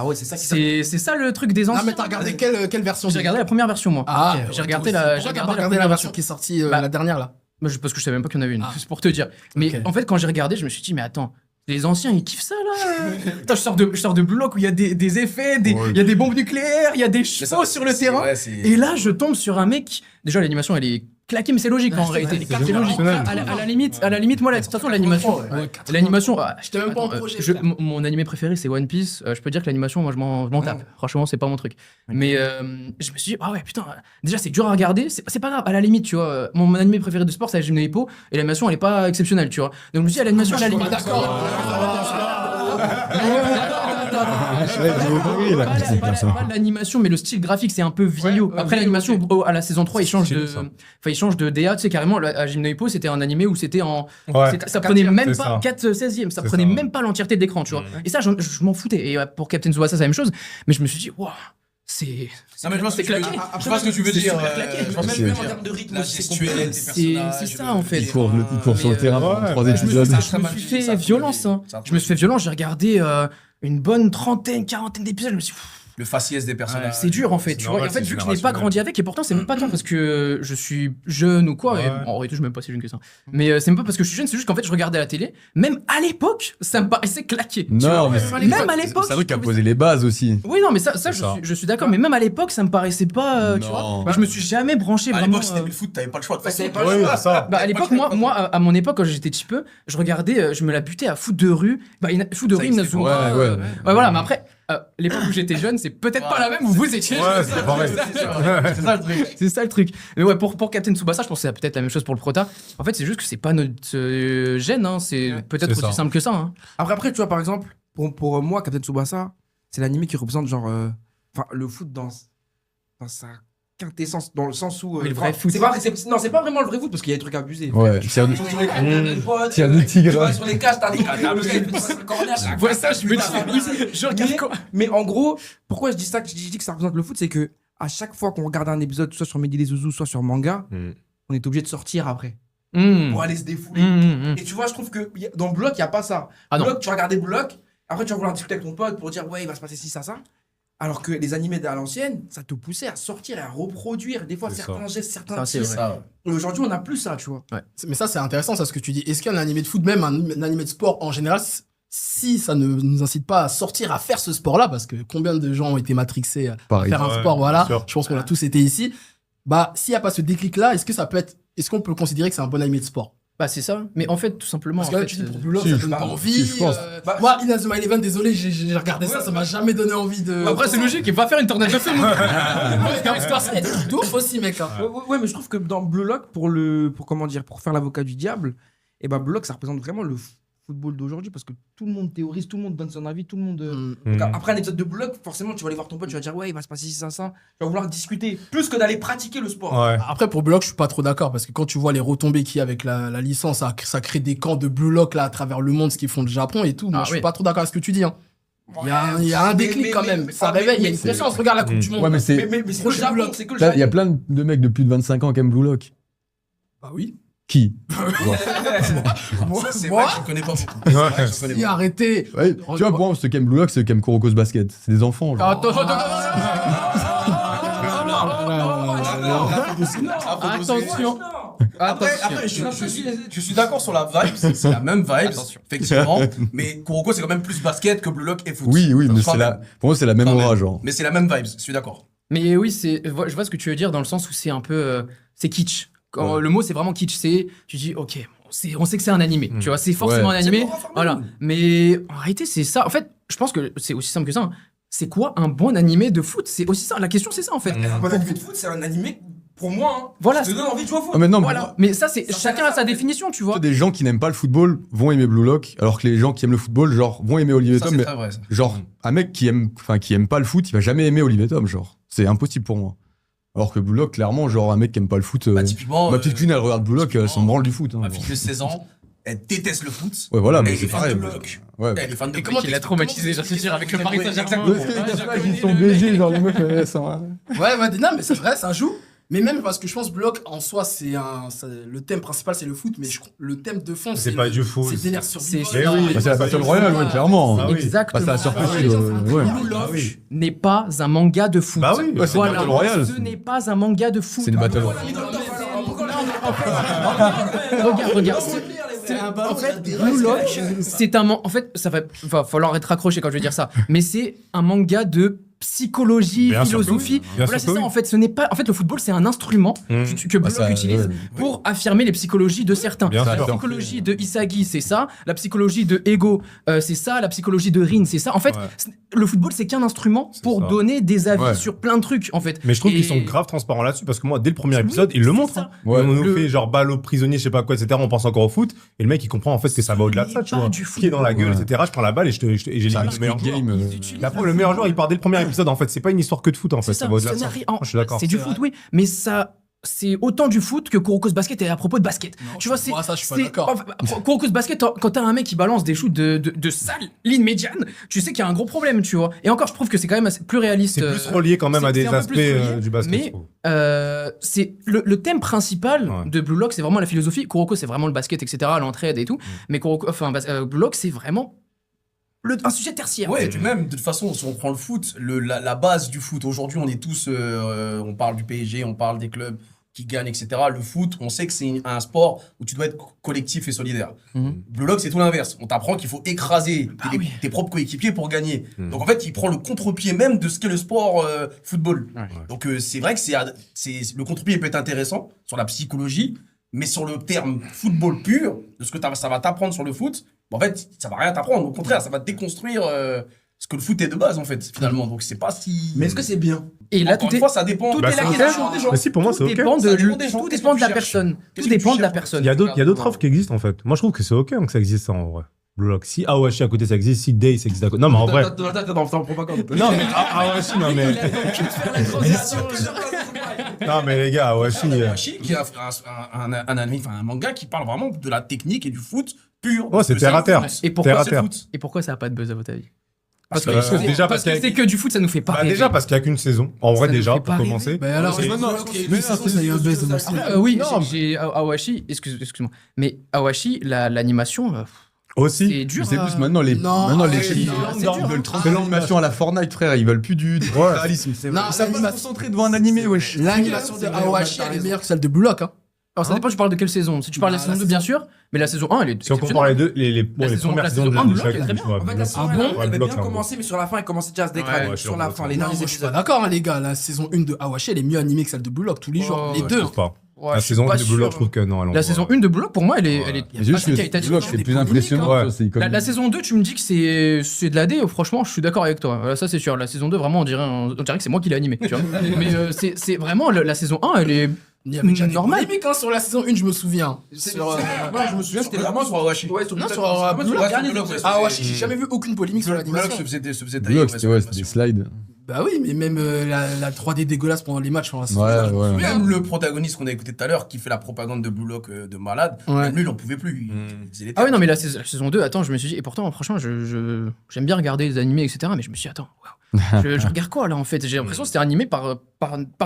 ouais, c'est ça qui c'est ça le truc des Ah, anciens. mais t'as regardé quelle version J'ai regardé la première version moi. Ah, J'ai regardé la Pourquoi t'as pas la regardé première la version qui est sortie, Bah, la dernière, là? Parce que je savais même pas qu'il y en avait une, Ah. c'est pour te dire. Mais Ok. en fait quand j'ai regardé, je me suis dit mais attends, les anciens ils kiffent ça là. Putain, je sors de Blue Lock où il y a des effets, il y a des bombes nucléaires, il y a des chevaux sur le terrain. Ouais, c'est- Et là je tombe sur un mec, déjà l'animation elle est claquée mais c'est logique en réalité. c'est C'est logique. générationnel. À la limite moi là, de toute façon l'animation J'étais même pas en projet, frère. mon animé préféré c'est One Piece. Je peux dire que l'animation moi je m'en tape. Franchement c'est pas mon truc. Mais je me suis dit ah ouais putain déjà c'est dur à regarder, c'est pas grave à la limite tu vois. Mon animé préféré de sport c'est Hajime no Ippo et l'animation elle est pas exceptionnelle tu vois. Donc je me suis dit à l'animation à la limite. Pas l'animation mais le style graphique c'est un peu vieillot. Après l'animation à la saison 3 il change de stylé, ça. enfin il change de DA, tu sais carrément Hajime no Ippo c'était un animé où c'était en Ouais. ça prenait même C'est pas ça. 4 16e, ça C'est prenait ça. même pas l'entièreté de l'écran, tu vois. Et ça, je m'en foutais. Et pour Captain Tsubasa, c'est la même chose. Mais je me suis dit, waouh, c'est. Non, mais je vois ce que tu veux dire. Je vois ce que tu veux dire. Même en termes de rythme, La c'est gestuelle, compliqué. C'est ça, en fait. Il court sur le terrain pendant Ouais. 3 Je épisodes. me suis fait violence, hein. Je me suis fait violence, j'ai regardé une bonne quarantaine d'épisodes. Je me suis dit, Le faciès des personnages. c'est dur en fait, C'est tu vois. normal, Et en fait, c'est vu que je n'ai pas générationnel. grandi avec, et pourtant, c'est même pas tant parce que je suis jeune ou quoi. Et Ouais. en réalité, je suis même pas si jeune que ça. Mais c'est même pas parce que je suis jeune, c'est juste qu'en fait, je regardais à la télé. Même à l'époque, ça me paraissait claqué. tu Non, vois. mais Même à l'époque. c'est un truc qui a posé les bases aussi. Oui, non, mais ça C'est ça. je suis d'accord. Mais même à l'époque, ça me paraissait pas. Tu Non. vois. Je me suis jamais branché À vraiment. l'époque, c'était le foot, t'avais pas le choix. De toute façon. Oui, c'est ça. Bah, à l'époque, moi, à mon époque, quand j'étais petit peu, je regardais, je me la butais à foot de rue. Bah, foot de Ça rue, existait Inazuma. pas. Ouais, ouais. Ouais, voilà, mais après, l'époque où j'étais jeune, c'est peut-être pas la même où vous étiez. Ouais, c'est pareil. C'est ça le truc. C'est ça le truc. Mais ouais, pour Captain Tsubasa, je pense que c'est peut-être la même chose pour le prota. En fait, c'est juste que c'est pas notre gène, hein. C'est peut-être C'est aussi ça. simple que ça. Hein. Après, tu vois, par exemple, pour moi, Captain Tsubasa, c'est l'anime qui représente genre, le foot dans sa quintessence dans le sens où. Mais le vrai foot. Non, c'est pas vraiment le vrai foot parce qu'il y a des trucs abusés. Ouais, Sur les Tiens, le tigre. Tu vas sur les cages, t'as des corners. Je vois ça, je me dis, je regarde quoi. Mais en gros, pourquoi je dis ça, je dis que ça représente le foot, c'est que à chaque fois qu'on regarde un épisode, soit sur Mehdi les Zouzous, soit sur manga, on est obligé de sortir après pour aller se défouler. Et tu vois, je trouve que dans Block, il n'y a pas ça. Ah non. Block, tu vas regarder Block, après tu vas vouloir discuter avec ton pote pour dire ouais, il va se passer ci, ça. Alors que les animés à l'ancienne, ça te poussait à sortir et à reproduire des fois C'est certains gestes, certains Ça, c'est tirs. vrai. Et aujourd'hui, on n'a plus ça, tu vois. Mais ça, c'est intéressant, ça, ce que tu dis. Est-ce qu'un animé de foot, même un animé de sport en général, si ça ne nous incite pas à sortir, à faire ce sport-là, parce que combien de gens ont été matrixés à Pareil. faire un Ouais, sport, voilà. sûr. Je pense qu'on a tous été ici. Bah, s'il n'y a pas ce déclic-là, est-ce qu'on peut considérer que c'est un bon animé de sport? Bah, c'est ça. Mais en fait, tout simplement. Parce que en là, fait, tu dis pour Blue Lock, si, ça je donne pas pense. envie. Si, je pense. Moi, Inazuma Eleven, désolé, j'ai regardé ça m'a jamais donné envie de. Après, c'est logique, il va faire une tornade de film. Il y a des trucs d'ouf aussi, mec. Hein. Ouais, mais je trouve que dans Blue Lock, pour faire l'avocat du diable, et ben Blue Lock, ça représente vraiment le football d'aujourd'hui parce que tout le monde théorise, tout le monde donne son avis, tout le monde. Donc, après un épisode de Blue Lock, forcément, tu vas aller voir ton pote, tu vas dire ouais, il va se passer ci, ça. Tu vas vouloir discuter plus que d'aller pratiquer le sport. Ouais. Après, pour Blue Lock, je suis pas trop d'accord parce que quand tu vois les retombées qu'il y a avec la licence, ça crée des camps de Blue Lock là à travers le monde, ce qu'ils font le Japon et tout. Moi, je suis pas trop d'accord avec ce que tu dis. Hein. Il y a un déclic quand même. Ça réveille, il y a une pression. Regarde la Coupe du Monde. Ouais, mais c'est. Mais c'est que le Japon, c'est que le Là, Japon. il y a plein de mecs de plus de 25 ans qui aiment Blue Lock. Bah oui. Qui Moi, C'est vrai que je connais pas beaucoup. si, arrêtez. Ouais, tu vois, pour moi, ceux qui aiment Blue Lock, c'est ceux qui aiment Kuroko's Basket. C'est des enfants. Genre. Attends. Attention. Après, je suis d'accord sur la vibe, c'est la même vibe, effectivement. Mais Kuroko, c'est quand même plus basket que Blue Lock et foot. Oui, Ça mais se pour moi, c'est la même Quand aura, même. genre. Mais c'est la même vibe, je suis d'accord. Mais oui, je vois ce que tu veux dire dans le sens où c'est un peu. C'est kitsch. Quand, le mot, c'est vraiment kitsch. Tu dis, ok, on sait que c'est un animé. Tu vois, c'est forcément un animé. Voilà. Mais en réalité, c'est ça. En fait, je pense que c'est aussi simple que ça. Hein. C'est quoi un bon animé de foot? C'est aussi ça. La question, c'est ça, en fait. Un bon animé de foot, c'est un animé, pour moi, hein, Voilà. qui te donne envie de jouer au foot. Ah, mais non, Voilà. Mais ça, c'est chacun a sa définition, tu vois. des gens qui n'aiment pas le football vont aimer Blue Lock, alors que les gens qui aiment le football, genre, vont aimer Olivier Ça, Tom. c'est Mais très vrai. Ça. genre, un mec qui aime pas le foot, il va jamais aimer Olivier Tom, genre. C'est impossible pour moi. Alors que Blue Lock, clairement, genre, un mec qui aime pas le foot. Bah, typiquement, ma petite cune, elle regarde Blue Lock, elle s'en branle du foot. Hein, ma genre. fille de 16 ans, elle déteste le foot. Ouais, voilà, mais Elle c'est est fan pareil. de Blue Lock. Ouais. Elle est fan de Et comment il a traumatisé, j'en suis sûr, avec le Paris Saint-Germain. Ils sont BG, genre, les meufs, elles sont. Ouais, non, mais c'est vrai, ça joue. Mais même parce que je pense Blue Lock en soi, le thème principal c'est le foot, mais le thème de fond C'est pas du foot. C'est délire sur C'est- Mais oui. Bah, c'est la Battle Royale, ouais, clairement. Ah oui. Exactement. Bah, ça a surpris. Ouais. Blue Lock n'est pas un manga de foot. Bah oui. Ouais, c'est une Voilà. Battle Royale. Ce n'est pas un manga de foot. C'est une Battle Royale. Regarde. En fait, Blue Lock, c'est un en fait, va falloir être accroché quand je vais dire ça, mais c'est un manga de psychologie, Bien sûr que philosophie. oui. Bien Voilà, sûr c'est que ça oui. en fait, ce n'est pas en fait le football, c'est un instrument que Blue Lock utilise pour affirmer les psychologies de certains. Bien La sûr. psychologie de Isagi, c'est ça, la psychologie de Ego, c'est ça, la psychologie de Rin, c'est ça. En fait, le football c'est qu'un instrument pour ça. donner des avis Ouais. sur plein de trucs en fait. Mais je trouve Et- qu'ils sont grave transparents là-dessus parce que moi, dès le premier épisode, ils le montrent. ça. Hein. Ouais. On nous Le- fait genre balle aux prisonniers, je sais pas quoi, etc. On pense encore au foot. Et le mec, il comprend en fait que ça va au-delà de ça, tu pas vois. du Pied dans la gueule, Ouais. etc. Je prends la balle et j'élimine le meilleur joueur. game. Et après, le meilleur joueur, il part dès le premier épisode. En fait, c'est pas une histoire que de foot, en fait. C'est Ça va au-delà de ça. rien- Moi, je suis d'accord. C'est du foot, oui, mais ça. C'est autant du foot que Kuroko's Basket est à propos de basket. Tu vois, c'est. moi, ça, je suis pas c'est- d'accord. enfin, Kuroko's Basket, quand t'as un mec qui balance des shoots de sale ligne médiane, tu sais qu'il y a un gros problème, tu vois. Et encore, je trouve que c'est quand même plus réaliste. C'est plus relié quand même à c'est des un peu aspects plus relié, du basket. je mais trouve. c'est le thème principal Ouais. de Blue Lock, c'est vraiment la philosophie. Kuroko, c'est vraiment le basket, etc., l'entraide et tout. Mais Blue Lock, c'est vraiment un sujet tertiaire. en Ouais, fait. et puis même, de toute façon, si on prend le foot, la base du foot, aujourd'hui, on est tous, on parle du PSG, on parle des clubs qui gagnent, etc. Le foot, on sait que c'est un sport où tu dois être collectif et solidaire. Blue Lock, c'est tout l'inverse. On t'apprend qu'il faut écraser tes propres coéquipiers pour gagner. Donc en fait, il prend le contre-pied même de ce qu'est le sport football. Donc c'est vrai que le contre-pied peut être intéressant sur la psychologie, mais sur le terme football pur, de ce que ça va t'apprendre sur le foot, en fait, ça va rien t'apprendre. Au contraire, ça va déconstruire ce que le foot est de base, en fait, finalement. Donc c'est pas si... Mais est-ce que c'est bien? Et là, Encore tout une est. fois, ça dépend. Tout Bah, est la c'est question ok. des gens. Mais si, pour moi, c'est Tout ok. dépend Ça de dépend des gens. tout Qu'est-ce dépend que de la tu cherches? personne. Qu'est-ce Tout que tu dépend de la cherches? personne. Il y a d'autres offres qui existent, en fait. Moi, je trouve que c'est ok hein, que ça existe, ça, en vrai. Blue Lock. Si Awashi à côté, ça existe. Si Day, ça existe à côté. Non, mais en vrai. Attends, propagande. Non, mais Awashi, non, mais. Non, mais les gars, Awashi. Awashi, qui a fait un manga qui parle vraiment de la technique et du foot pur. Oh, c'est terre à terre. Et Terre à pourquoi, terre. et pourquoi ça a pas de buzz à votre avis? Parce Parce que déjà, parce que qu'il y a- c'est que du foot, ça nous fait pas Bah, rêver. déjà, parce qu'il n'y a qu'une saison. En vrai, Ça nous déjà, fait pour pas commencer. Bah alors, C'est- ok, mais ça a eu un buzz de moi aussi. Oui, Non, j'ai Awashi, excuse-moi, mais Awashi, l'animation, Aussi. c'est dur. C'est plus maintenant les Non, maintenant les ouais, filles c'est ils dur, veulent hein. transformer l'animation à la Fortnite, frère, ils veulent plus du réalisme. Non, Ça va se concentrer devant un animé, wesh. l'animation de Awashi, elle est meilleure que celle de Blue Lock. Hein. Alors ça dépend, tu parles de quelle saison. Si tu parles de la saison 2, bien sûr, mais la saison 1, elle est Si on compare les deux, les saison- premières la saisons saison de un, de Block, chaque elle est très je vois, En fait, la Block, saison Ah 1, bon elle avait Block, bien c'est un commencé, mais sur la fin, elle commençait déjà à se dégrader. Ouais, Sur la fin, les Non, derniers moi, je suis pas épisodes. d'accord, hein, les gars. La saison 1 de Awashi, elle est mieux animée que celle de Blue Lock tous les jours. Les Je deux. trouve pas. Ouais, La je suis saison pas 1 de Blue Lock, je sûr. trouve que non. La saison 1 de Blue Lock, pour moi, elle est Ouais. il y a Juste pas de que qualitatif. Block, c'est des plus polémiques, impressionnant. hein. ça, c'est comme- La saison 2, tu me dis que c'est de la D, franchement, je suis d'accord avec toi. Ça, c'est sûr. La saison 2, vraiment, on dirait que c'est moi qui l'ai animé. Tu vois. Mais c'est vraiment, la saison 1, elle est. Il y avait déjà des Normal. polémiques hein, sur la saison 1, je me souviens. Sur, Moi, je me souviens, c'était vraiment sur Awashi. Ouais, non, sur vraiment Blue sur Lock. le dernier Blue Lock, épisode. ouais. Awashi, j'ai jamais vu aucune polémique sur Block l'animation. se faisait Block, tailler. c'était des slides. Bah oui, mais même la 3D dégueulasse pendant les matchs. Enfin, c'est- Ouais. Même le protagoniste qu'on a écouté tout à l'heure, qui fait la propagande de Blue Lock de malade, Ouais. même lui, il en pouvait plus. Il faisait les Ah ouais, non, termes. mais la saison 2, attends, je me suis dit, et pourtant, franchement, j'aime bien regarder les animés, etc. Mais je me suis dit, attends, waouh, je regarde quoi là en fait? J'ai l'impression que c'était animé par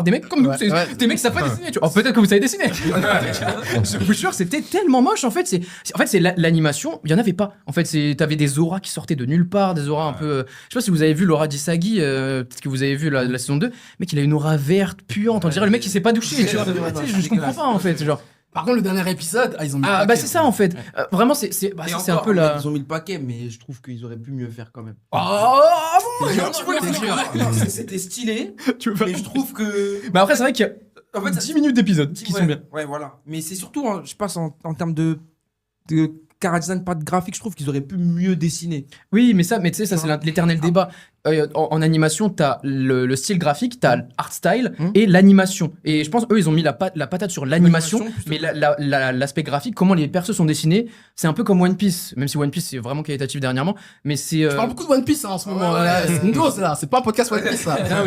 des mecs comme nous. Ouais, C'est ouais. des mecs qui savent pas dessiner. Tu vois. Oh, peut-être que vous savez dessiner. Je vous jure, c'était tellement moche en fait. C'est l'animation, il y en avait pas. En fait, t'avais des auras qui sortaient de nulle part, des auras un peu. Je sais pas si vous avez vu l'aura d'Isagi, peut-être que vous avez vu la saison 2. Mec, il a une aura verte, puante. On dirait le mec qui s'est pas douché. Tu vois. Tu sais, je comprends pas en fait. Genre. Par contre, le dernier épisode, ils ont mis. Ah le bah paquet. c'est ça en fait. Vraiment, c'est Et un encore, peu la. Ils ont mis le paquet, mais je trouve qu'ils auraient pu mieux faire quand même. Ah bon. Non, c'était stylé, Tu veux mais je trouve que. Mais après, c'est vrai qu'il y a En fait, 10 minutes d'épisode qui ouais, sont bien. Ouais, voilà. Mais c'est surtout, je pense, en termes de chara design, pas de graphique, je trouve qu'ils auraient pu mieux dessiner. Oui, mais tu sais, ça, c'est l'éternel débat. En animation, t'as le style graphique, t'as l'art style et l'animation. Et je pense, eux, ils ont mis la patate sur l'animation, L'animation, mais l'aspect graphique, comment les persos sont dessinés, c'est un peu comme One Piece, même si One Piece, c'est vraiment qualitatif dernièrement. Mais c'est. Je parle beaucoup de One Piece hein, en ce moment. C'est une dose là, c'est pas un podcast One Piece ça. Non,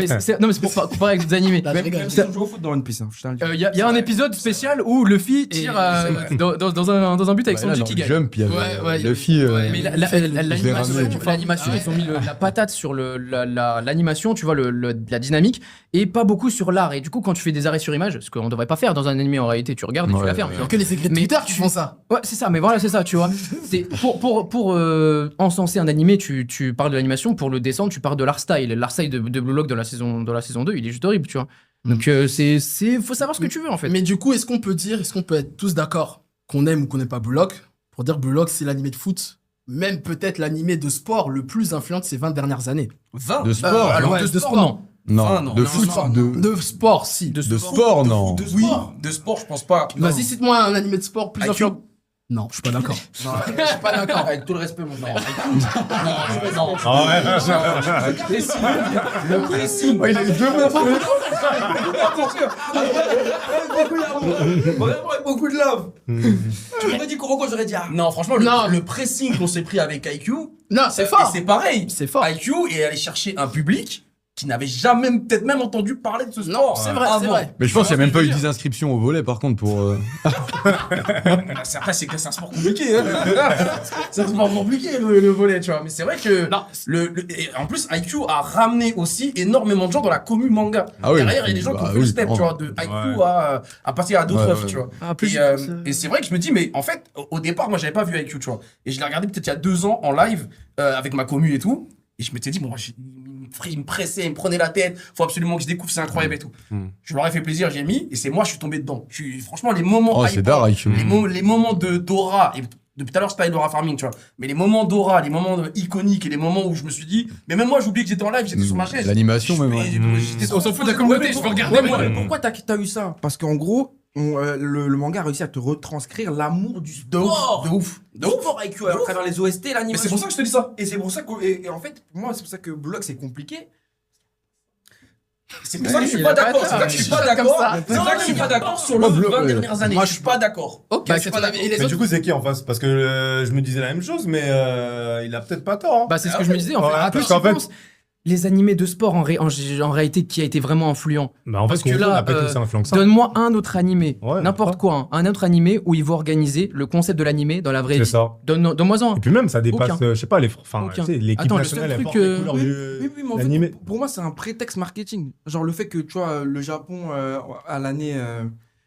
mais c'est pour comparer avec des animés. Là, je rigole. Même si on joue au foot dans One Piece, hein, je tiens à le dire. Il y a un épisode spécial où Luffy tire dans un but avec Bah, là, Sanji dans qui le gagne. Jump, il y avait Ouais, Luffy. ouais, Mais l'ai ramené. l'animation, ils ont mis la patate sur l'animation, tu vois, la dynamique, et pas beaucoup sur l'art. Et du coup, quand tu fais des arrêts sur image, ce qu'on devrait pas faire dans un animé en réalité, tu regardes et tu la fermes. tu vois. Que les secrets de Mais Twitter qui font ça. Ouais, c'est ça, mais voilà, c'est ça, tu vois. C'est pour encenser un animé, tu parles de l'animation, pour le descendre, tu parles de l'art style. L'art style de Blue Lock dans la saison 2, il est juste horrible, tu vois. Donc faut savoir ce que tu veux en fait. Mais du coup, est-ce qu'on peut être tous d'accord qu'on aime ou qu'on n'aime pas Blue Lock pour dire Blue Lock c'est l'animé de foot, même peut-être l'animé de sport le plus influent de ces 20 dernières années. 20 De sport. Alors, ouais, de sport, non. Non, non, de non, foot. non, De sport, si. De sport, non. De sport, je pense pas. Vas-y, cite-moi un animé de sport plus IQ. influent. Non, je suis pas d'accord. Non, je suis pas d'accord. Avec tout le respect, mon frère. Non. Ah ouais. Le pressing. Il a les deux mains. Vraiment, avec beaucoup de love. Tu m'aurais dit Kuroko, j'aurais dit Non, franchement, Non. le pressing qu'on s'est pris avec IQ, Non, c'est et fort. c'est pareil. C'est fort. IQ est allé chercher un public qui n'avait jamais, peut-être même entendu parler de ce sport. Non, c'est vrai, c'est avant. vrai. Mais je pense qu'il n'y a même pas eu 10 inscriptions au volet par contre pour. Après, c'est un sport compliqué. Hein. C'est un sport compliqué, le volley, tu vois. Mais c'est vrai que. Non. Et en plus, IQ a ramené aussi énormément de gens dans la commu manga. Ah oui, Derrière, il y a des gens bah qui ont fait oui, le step, tu vois, vraiment. de IQ à passer à d'autres Ouais, œuvres, ouais. tu vois. Ah, plus, Et c'est vrai que je me dis, mais en fait, au départ, moi, j'avais pas vu IQ, tu vois. Et je l'ai regardé peut-être il y a 2 ans en live avec ma commu et tout. Et je m'étais dit, bon, il me pressait, il me prenait la tête, faut absolument que je découvre, c'est incroyable et tout. Je leur ai fait plaisir, j'ai mis, et c'est moi, je suis tombé dedans. Franchement, les moments. Oh, c'est hyper- dark, IQ. les moments d'aura, et depuis tout à l'heure, je parlais d'aura farming, tu vois. Mais les moments d'aura, les moments iconiques et les moments où je me suis dit, mais même moi, j'oubliais que j'étais en live, j'étais sur ma chaise. L'animation, même, ouais. On s'en fout de la communauté, je peux regarder. moi. Pourquoi t'as eu ça? Parce qu'en gros, le manga a réussi à te retranscrire l'amour du De sport. ouf. De ouf. Sport IQ à travers les OST, Mais l'animation. c'est pour ça que je te dis ça. Et c'est pour ça que, et en fait, pour moi, c'est pour ça que Blue Lock c'est compliqué. C'est pour ça que je suis pas d'accord. C'est pour ça que je suis pas d'accord. C'est pour ça que je suis pas d'accord sur Moi, le Bleu, 20 ouais. dernières années. Moi, Je suis pas d'accord. Ok, Bah, je suis pas d'accord. Et les Mais autres du coup, c'est qui en face? Parce que je me disais la même chose, mais il a peut-être pas tort. Hein. Bah, c'est ce que je me disais en fait. Ouais, Ah, parce plus qu'en tu fait- penses, les animés de sport en réalité qui a été vraiment influent. Bah, en fait, Parce que Kuroko là, n'a pas été aussi influent que ça. donne-moi un autre animé, Ouais, n'importe quoi, hein, un autre animé où ils vont organiser le concept de l'animé dans la vraie C'est vie. ça. Donne-moi un. Et puis même, ça dépasse, Aucun. je sais pas, enfin, Aucun. tu sais, l'équipe Attends, le nationale, seul elle truc, porte les couleurs Oui, du mais en fait, l'animé. pour moi, c'est un prétexte marketing. Genre le fait que, tu vois, le Japon, à l'année...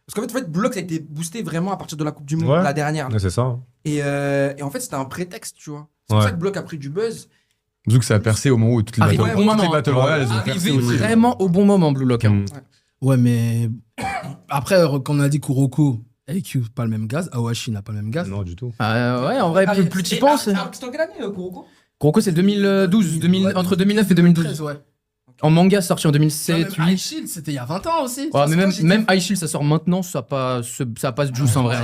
Parce qu'en fait, Blue Lock, ça a été boosté vraiment à partir de la Coupe du Monde, Ouais. la dernière. Ouais, c'est ça. Et en fait, c'était un prétexte, tu vois. C'est pour Ouais. ça que Blue Lock a pris du buzz. Vu que ça a percé au moment où toutes les Arrivé Battle au bon moment, toutes les Battle Royale, elles ont percé Arrivé aussi. vraiment au bon moment, Blue Lock. hein. Ouais, mais après, quand on a dit Kuroko, AQ, pas le même gaz. Awashi n'a pas le même gaz. Non, du tout. Ouais, en vrai, plus tu y penses. C'était en quelle année, Kuroko Kuroko, c'est 2012, entre 2009 et 2012. Ouais. En manga, sorti en 2007, Même 8. High Shield, c'était il y a 20 ans aussi. Ouais, mais C'est même High Shield, ça sort maintenant, ça a pas ce juice en vrai.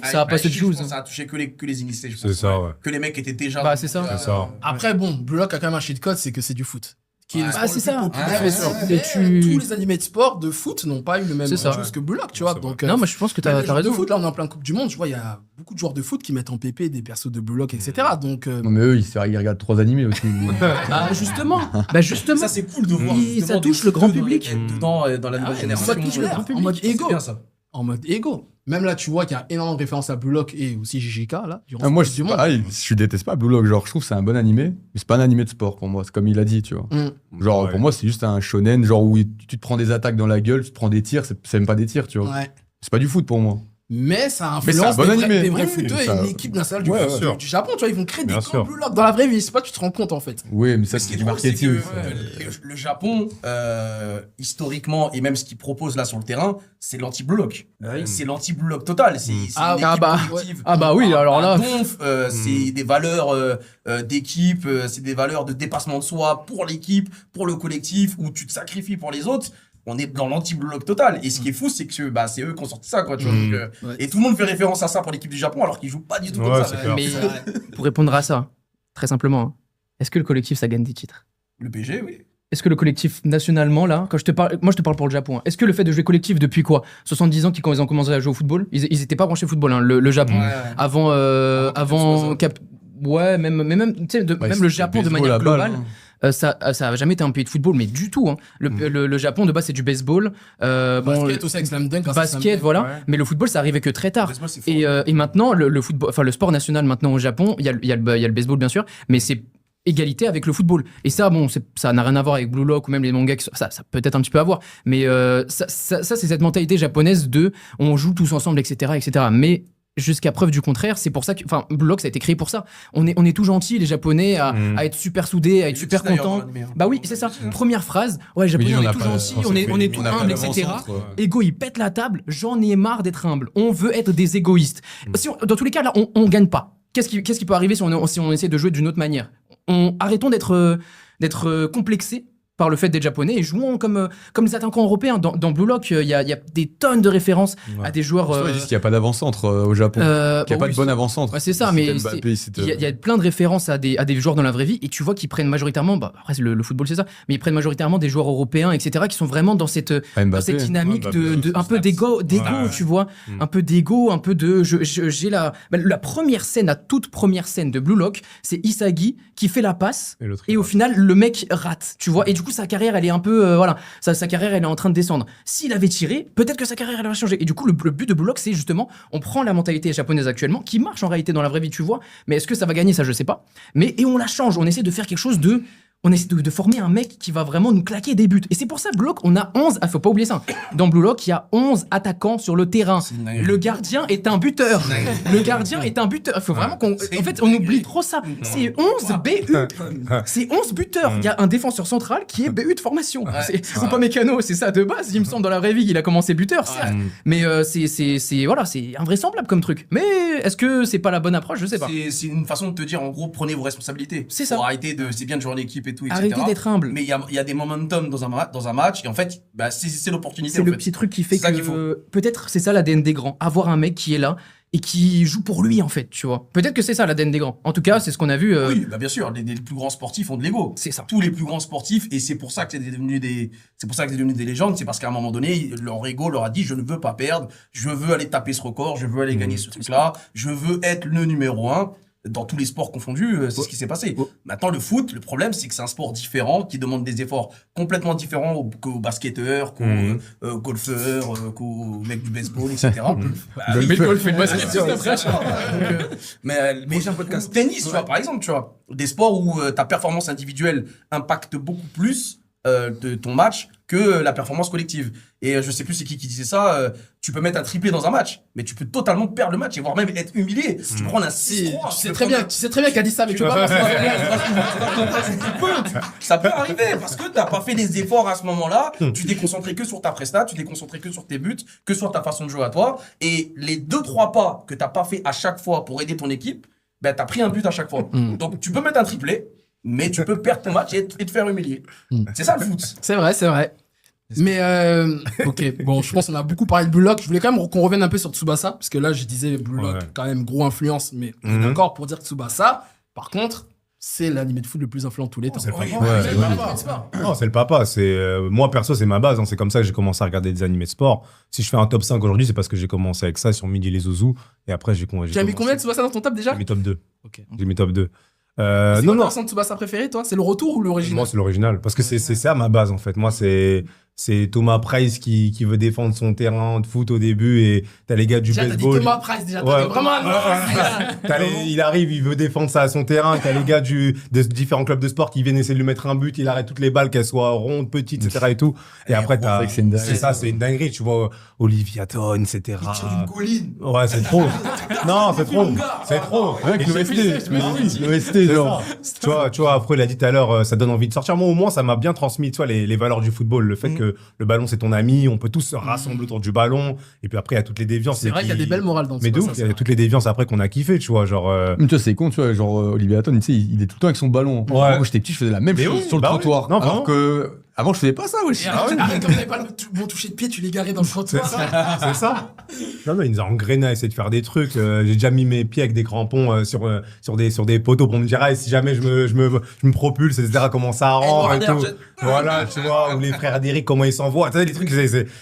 Ça a pas ce juice. Ça a touché que les initiés, je pense. C'est ça, ouais. Que les mecs étaient déjà. Bah, c'est ça. C'est ça. Après, bon, Blue Lock a quand même un cheat code, c'est que c'est du foot. Qui est le Ah, sport c'est le ça. plus populaire. Ouais, Mais c'est- tous les animés de sport, de foot, n'ont pas eu le même C'est ça. juice que Blue Lock, tu vois. C'est Donc, Non, moi je pense que même t'as les joueurs de raison. foot, là, on est en plein Coupe du Monde. Je vois, il y a beaucoup de joueurs de foot qui mettent en PP des persos de Blue Lock, etc. Donc, Non, mais eux, ils regardent 3 animés aussi. Ah, justement. Bah, justement. Ça, c'est cool de voir. Oui, justement ça touche des le grand feux public. être Dedans, dans la nouvelle ouais, génération. ça touche le grand en public. mode C'est ego. bien ça. En mode ego. Même là, tu vois qu'il y a énormément de références à Blue Lock et aussi JJK, là, durant Moi, cette je Coupe du Monde. déteste pas Blue Lock. Genre, je trouve que c'est un bon animé, mais c'est pas un animé de sport pour moi. C'est comme il a dit, tu vois. Genre, Ouais. pour moi, c'est juste un shonen, genre où tu te prends des attaques dans la gueule, tu te prends des tirs, c'est même pas des tirs, tu vois. Ouais. C'est pas du foot pour moi. Mais ça Mais c'est un influence bon des vrais, animé. des vrais Oui, footeux et ça- l'équipe nationale du, Ouais, foot- bien sûr. du Japon. Tu vois, ils vont créer Bien des sûr. camps Blue Lock dans la vraie vie. C'est pas, tu te rends compte en fait. Oui, mais ça, Ce qui c'est est du drôle, c'est marketing. que le Japon, historiquement, et même ce qu'il propose là sur le terrain, c'est l'anti-Blue Lock. C'est l'anti-Blue Lock total. C'est une Ah, équipe bah, collective. Ah bah oui, alors là. Un donf, c'est des valeurs d'équipe, c'est des valeurs de dépassement de soi pour l'équipe, pour le collectif, où tu te sacrifies pour les autres. On est dans l'anti-Blue Lock total. Et ce qui est fou, c'est que c'est eux qui ont sorti ça, quoi. Tu vois, donc, Ouais. et tout le monde fait référence à ça pour l'équipe du Japon, alors qu'ils jouent pas du tout Ouais, comme c'est ça. clair. Mais pour répondre à ça, très simplement, hein, est-ce que le collectif ça gagne des titres? Le PG, oui. Est-ce que le collectif nationalement là, quand je te parle, moi je te parle pour le Japon, hein, est-ce que le fait de jouer collectif depuis quoi 70 ans quand ils ont commencé à jouer au football, ils étaient pas branchés football, hein, le Japon. Avant, Avant ouais, même, tu sais, même le Japon de manière globale. Ça a jamais été un pays de football, mais du tout. Hein. Le Japon de base c'est du baseball. Basket aussi avec Slam Dunk. quand c'est Slam Basket, Dunk. voilà. Ouais. Mais le football, ça arrivait que très tard. Le baseball, c'est fort. Et maintenant, le football, enfin le sport national maintenant au Japon, il y a le baseball bien sûr, mais c'est égalité avec le football. Et ça, bon, ça n'a rien à voir avec Blue Lock ou même les mangas. Ça peut-être un petit peu à voir. Mais ça c'est cette mentalité japonaise de on joue tous ensemble, etc., etc. Mais jusqu'à preuve du contraire, c'est pour ça que, enfin, Blue Lock, ça a été créé pour ça. On est tout gentils, les Japonais, à être super soudés, à être super contents. Bah oui, c'est ça. Première phrase. Ouais, les Japonais, on est tout gentils, on est tout humble, etc. Ego, il pète la table. J'en ai marre d'être humble. On veut être des égoïstes. Dans tous les cas, là, on gagne pas. Qu'est-ce qui peut arriver si on essaie de jouer d'une autre manière? Arrêtons d'être complexés par le fait d'être japonais et jouons comme les attaquants européens. Dans Blue Lock, il y a des tonnes de références à des joueurs. Ils disent qu'il n'y a pas d'avant-centre au Japon. Qu'il n'y a pas de bon avant-centre. Ouais, c'est ça, mais il y a plein de références à des joueurs dans la vraie vie et tu vois qu'ils prennent majoritairement, après le football c'est ça, mais ils prennent majoritairement des joueurs européens, etc., qui sont vraiment dans cette dynamique un peu d'égo, tu vois, un peu d'égo, un peu de. J'ai la première scène, la toute première scène de Blue Lock, c'est Isagi qui fait la passe et au final le mec rate, tu vois, et du coup sa carrière elle est un peu sa carrière elle est en train de descendre. S'il avait tiré, peut-être que sa carrière elle va changer. Et du coup le but de Blue Lock c'est justement on prend la mentalité japonaise actuellement qui marche en réalité dans la vraie vie, tu vois, mais est-ce que ça va gagner, ça je sais pas, mais et on la change, on essaie de faire quelque chose on essaie de former un mec qui va vraiment nous claquer des buts. Et c'est pour ça, Blue Lock, on a 11... faut pas oublier ça. Dans Blue Lock, il y a 11 attaquants sur le terrain. Le gardien est un buteur. Le gardien est un buteur. Il faut vraiment qu'on... En fait, on oublie trop ça. C'est 11 BU. C'est 11 buteurs. Il y a un défenseur central qui est BU de formation. C'est pas mécano, c'est ça de base. Il me semble, dans la vraie vie, il a commencé buteur, certes. Mais c'est invraisemblable comme truc. Mais est-ce que c'est pas la bonne approche? Je sais pas. C'est une façon de te dire, en gros, prenez vos responsabilités. C'est ça. Faut arrêter c'est bien de jouer en équipe et tout, etc. Arrêtez d'être humble. Mais il y a des momentum dans un match, et en fait, c'est l'opportunité. C'est en le fait. petit truc qui fait C'est ça qu'il que peut-être c'est ça l'ADN des grands, avoir un mec qui est là et qui joue pour lui en fait, tu vois. Peut-être que c'est ça l'ADN des grands. En tout cas, c'est ce qu'on a vu. Oui, bien sûr, les plus grands sportifs ont de l'ego. C'est ça. Tous les plus grands sportifs, et c'est pour ça que c'est devenu des légendes. C'est parce qu'à un moment donné, leur ego leur a dit je ne veux pas perdre, je veux aller taper ce record, je veux aller gagner ce truc-là, je veux être le numéro 1. dans tous les sports confondus, c'est ce qui s'est passé. Maintenant, le foot, le problème, c'est que c'est un sport différent qui demande des efforts complètement différents qu'aux basketteurs, qu'aux golfeurs, qu'aux mecs du baseball, etc. Le golf et le basket, c'est après. Mais un podcast. tennis, tu vois, par exemple, tu vois, des sports où ta performance individuelle impacte beaucoup plus de ton match que la performance collective. Et je sais plus c'est qui disait ça, tu peux mettre un triplé dans un match, mais tu peux totalement perdre le match et voire même être humilié. Si tu prends un 6-3, Tu sais très bien qu'il a dit ça, mais tu peux pas. ça peut arriver parce que t'as pas fait les efforts à ce moment-là, tu t'es concentré que sur ta presta, tu t'es concentré que sur tes buts, que sur ta façon de jouer à toi, et les 2-3 pas que t'as pas fait à chaque fois pour aider ton équipe, ben t'as pris un but à chaque fois. Donc tu peux mettre un triplé, mais tu peux perdre ton match et te faire humilier. C'est ça le foot. C'est vrai. Mais ok, bon, je pense qu'on a beaucoup parlé de Blue Lock. Je voulais quand même qu'on revienne un peu sur Tsubasa, parce que là, je disais Blue Lock, quand même gros influence, mais on est d'accord pour dire que Tsubasa, par contre, c'est l'animé de foot le plus influent de tous les temps. C'est Non, c'est le papa. Moi, perso, c'est ma base. C'est comme ça que j'ai commencé à regarder des animés de sport. Si je fais un top 5 aujourd'hui, c'est parce que j'ai commencé avec ça sur Midi les Zouzous. Et après, j'ai Tu as mis combien de Tsubasa dans ton top déjà? J'ai mis top 2. Ok. J'ai mis top 2. C'est quoi ta version de Tsubasa préférée, toi? C'est le retour ou l'original? Moi, c'est l'original. Parce que c'est ça ma base, en fait. Moi, c'est Thomas Price qui veut défendre son terrain de foot au début et t'as les gars du déjà, baseball. Thomas Price, déjà, Ouais. t'es vraiment Il arrive, il veut défendre ça à son terrain. T'as les gars des différents clubs de sport qui viennent essayer de lui mettre un but. Il arrête toutes les balles, qu'elles soient rondes, petites, etc. et tout. Et après, c'est ça, c'est une dinguerie. Tu vois, Olivia Ton, etc. Il tire d'une colline. Ouais, c'est trop. Non, c'est trop. C'est trop. Avec l'OST, genre. Tu vois, après, il a dit tout à l'heure, ça donne envie de sortir. Moi, au moins, ça m'a bien transmis, tu vois, les valeurs du football. Le fait que le ballon, c'est ton ami, on peut tous se rassembler autour du ballon. Et puis après, il y a toutes les déviances. C'est vrai qu'il y a des belles morales dans Mais de ouf, il y a toutes les déviances après qu'on a kiffé, tu vois, genre. Tu vois, c'est con, tu vois, genre Olivier Hatton, tu sais, il est tout le temps avec son ballon. Moi, j'étais petit, je faisais la même chose sur le trottoir. Non, alors que avant, je faisais pas ça, wesh. Comme t'avais pas le bon toucher de pied, tu les garais dans le trottoir. C'est ça. Non, mais il nous a engrainé à essayer de faire des trucs. J'ai déjà mis mes pieds avec des crampons sur des poteaux pour me dire, si jamais je me propulse, etc., comment ça rentre et tout. Voilà, tu vois, ou les frères d'Eric, comment ils s'envoient. Tu sais, les trucs,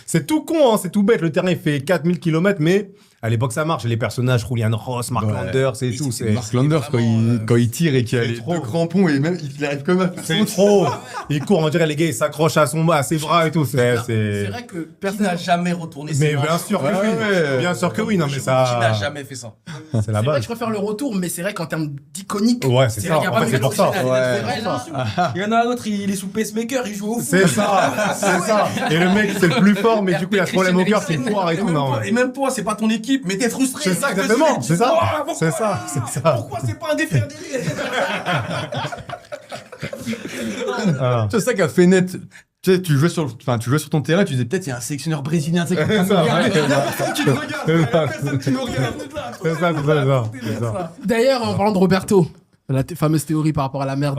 c'est tout con, c'est tout bête. Le terrain, il fait 4000 km, mais à l'époque, ça marche. Les personnages, Julian Ross, Mark Landers, c'est tout. Mark Landers, quand il tire et qu'il a les deux crampons et même, il arrive comme un c'est trop. Il court, on dirait les gars, il s'accroche à ses bras et tout. C'est vrai que personne n'a jamais retourné ses Mais manches. bien sûr que oui. Bien sûr que oui. Non, mais ça. Qui n'a jamais fait ça? C'est la vrai base. que je préfère le retour, mais c'est vrai qu'en termes d'iconique. Ouais, c'est ça. En fait, c'est pour ça. Il y en a un autre, il est sous pacemaker, il joue au foot. C'est ça. C'est ça. Et le mec, c'est le plus fort, mais du coup, il a ce problème au cœur, c'est foire et tout. Non. Et même toi, c'est pas ton équipe, mais t'es frustré. C'est ça, exactement. C'est ça. C'est ça. C'est ça. Pourquoi c'est pas un défi? C'est ça qu'a fait net. Tu sais, tu jouais sur ton terrain, tu disais peut-être il y a un sélectionneur brésilien, tu sais, C'est ça. D'ailleurs, en parlant de Roberto, la fameuse théorie par rapport à la merde.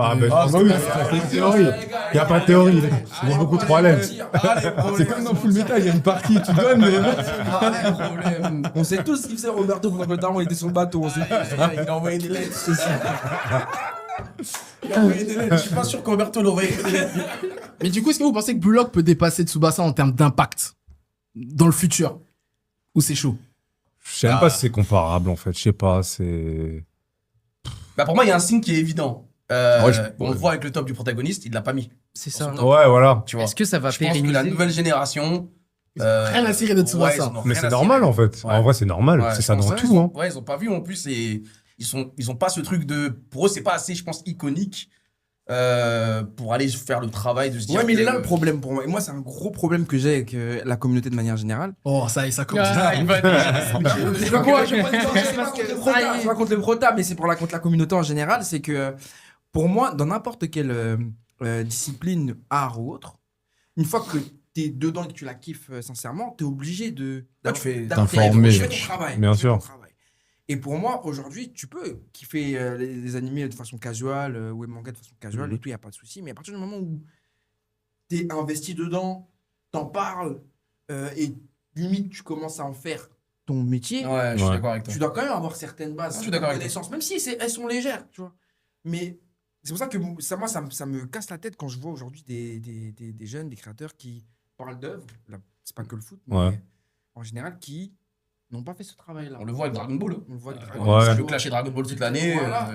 Oui, c'est une théorie. Il n'y a pas de théorie. C'est beaucoup trop à l'aise. C'est comme dans Full Metal, il y a une partie, tu donnes, mais. On sait tous ce qu'il faisait Roberto pendant que le daron était sur le bateau. Il a envoyé des lettres. Je suis pas sûr qu'Roberto l'aurait. Mais du coup, est-ce que vous pensez que Blue Lock peut dépasser Tsubasa en termes d'impact dans le futur? Ou c'est chaud? Je sais même pas si c'est comparable, en fait. Je sais pas, c'est. Bah pour moi, il y a un signe qui est évident. On le voit avec le top du protagoniste, il l'a pas mis. C'est ça. Ouais, voilà. Tu vois. Est-ce que ça va Je pense que pérenniser la nouvelle génération. Rien à cirer de Tsubasa. Mais c'est normal, en fait. En vrai, c'est normal. C'est ça dans tout, hein. Ouais, ils ont pas vu en plus et ils ont pas ce truc de. Pour eux, c'est pas assez, je pense, iconique pour aller faire le travail de se dire. Ouais, mais il est là le problème pour moi. Et moi, c'est un gros problème que j'ai avec la communauté de manière générale. Oh, ça commence. Je pas contre le prota, mais c'est contre la communauté en général. C'est que pour moi, dans n'importe quelle discipline, art ou autre, une fois que t'es dedans et que tu la kiffes sincèrement, t'es obligé t'informer. Tu fais ton travail. Bien sûr. Et pour moi, aujourd'hui, tu peux kiffer les animés de façon casual ou les mangas de façon casual et tout, il n'y a pas de souci. Mais à partir du moment où t'es investi dedans, t'en parles et limite, tu commences à en faire ton métier, Ouais, je suis d'accord avec toi. tu dois quand même avoir certaines bases, Je suis d'accord avec connaissances, même si elles sont légères, tu vois. Mais c'est pour ça que ça me casse la tête quand je vois aujourd'hui des jeunes, des créateurs qui parlent d'œuvres, c'est pas que le foot, mais en général, qui n'ont pas fait ce travail-là. On le voit avec Dragon Ball. On le voit avec Ouais. Dragon Ball. Ça peut clasher Dragon Ball toute l'année. Voilà.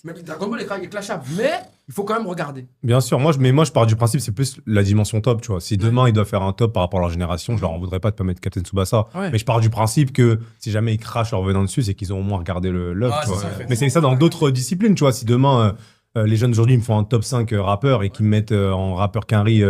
Mais Dragon Ball est clashable, mais il faut quand même regarder. Bien sûr, moi je pars du principe, c'est plus la dimension top, tu vois. Si demain ils doivent faire un top par rapport à leur génération, je leur en voudrais pas de pas mettre Captain Tsubasa. Ouais. Mais je pars du principe que si jamais ils crachent en revenant dessus, c'est qu'ils ont au moins regardé l'œuvre. Ah, tu vois. c'est ça, en fait. Mais c'est ça dans d'autres disciplines, tu vois. Si demain les jeunes aujourd'hui me font un top 5 rappeurs et qu'ils me mettent en rappeur Quinry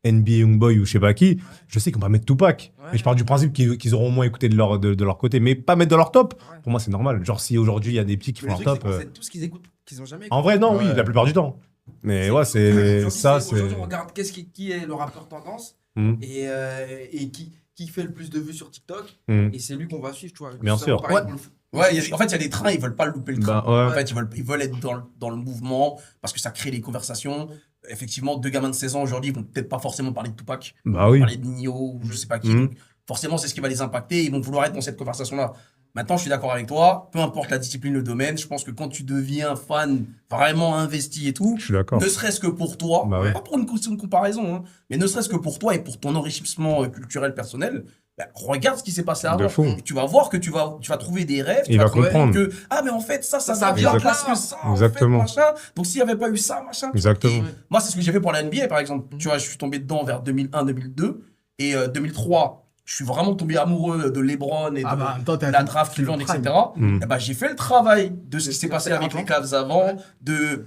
NBA Youngboy ou je sais pas qui, je sais qu'on va mettre Tupac. Ouais. Mais je pars du principe qu'ils auront au moins écouté de leur côté, mais pas mettre de leur top. Ouais. Pour moi, c'est normal. Genre, si aujourd'hui il y a des petits qui Mais font le leur truc, top. c'est tout ce qu'ils écoutent, qu'ils ont jamais écouté. En vrai, non, oui, Ouais. la plupart du temps. Mais ouais, c'est ça, c'est. Aujourd'hui, on regarde qui est le rappeur tendance Mhm. et qui fait le plus de vues sur TikTok. Mhm. Et c'est lui qu'on va suivre, tu vois. Bien Ça, sûr. pareil Ouais. pour le foot. Ouais, en fait, il y a des trains, ils veulent pas louper le train. Bah, ouais. En fait, ils veulent être dans le mouvement parce que ça crée les conversations. Effectivement, 2 gamins de 16 ans aujourd'hui, ils vont peut-être pas forcément parler de Tupac, Bah oui. parler de Nino ou je sais pas qui. Mhm. Donc, forcément, c'est ce qui va les impacter. Ils vont vouloir être dans cette conversation-là. Maintenant, je suis d'accord avec toi. Peu importe la discipline, le domaine, je pense que quand tu deviens fan vraiment investi et tout, Je suis d'accord. ne serait-ce que pour toi, Bah ouais. pas pour une question de comparaison, hein, mais ne serait-ce que pour toi et pour ton enrichissement culturel personnel, bah, regarde ce qui s'est passé De avant. fou. Et tu vas voir que tu vas trouver des rêves. Il tu va vas trouver comprendre. que, ah, mais en fait, ça Ça vient vient parce là. que ça, Exactement. en fait, machin. Donc, s'il n'y avait pas eu ça, machin. Exactement. Et moi, c'est ce que j'ai fait pour la NBA, par exemple. Tu vois, je suis tombé dedans vers 2001-2002. Et 2003, je suis vraiment tombé amoureux de LeBron et de Ah bah, en même temps, t'as la draft qui le vient, prime. etc. Mm. Et bah, j'ai fait le travail de ce qui s'est De passé faire avec un les plan. Cavs avant.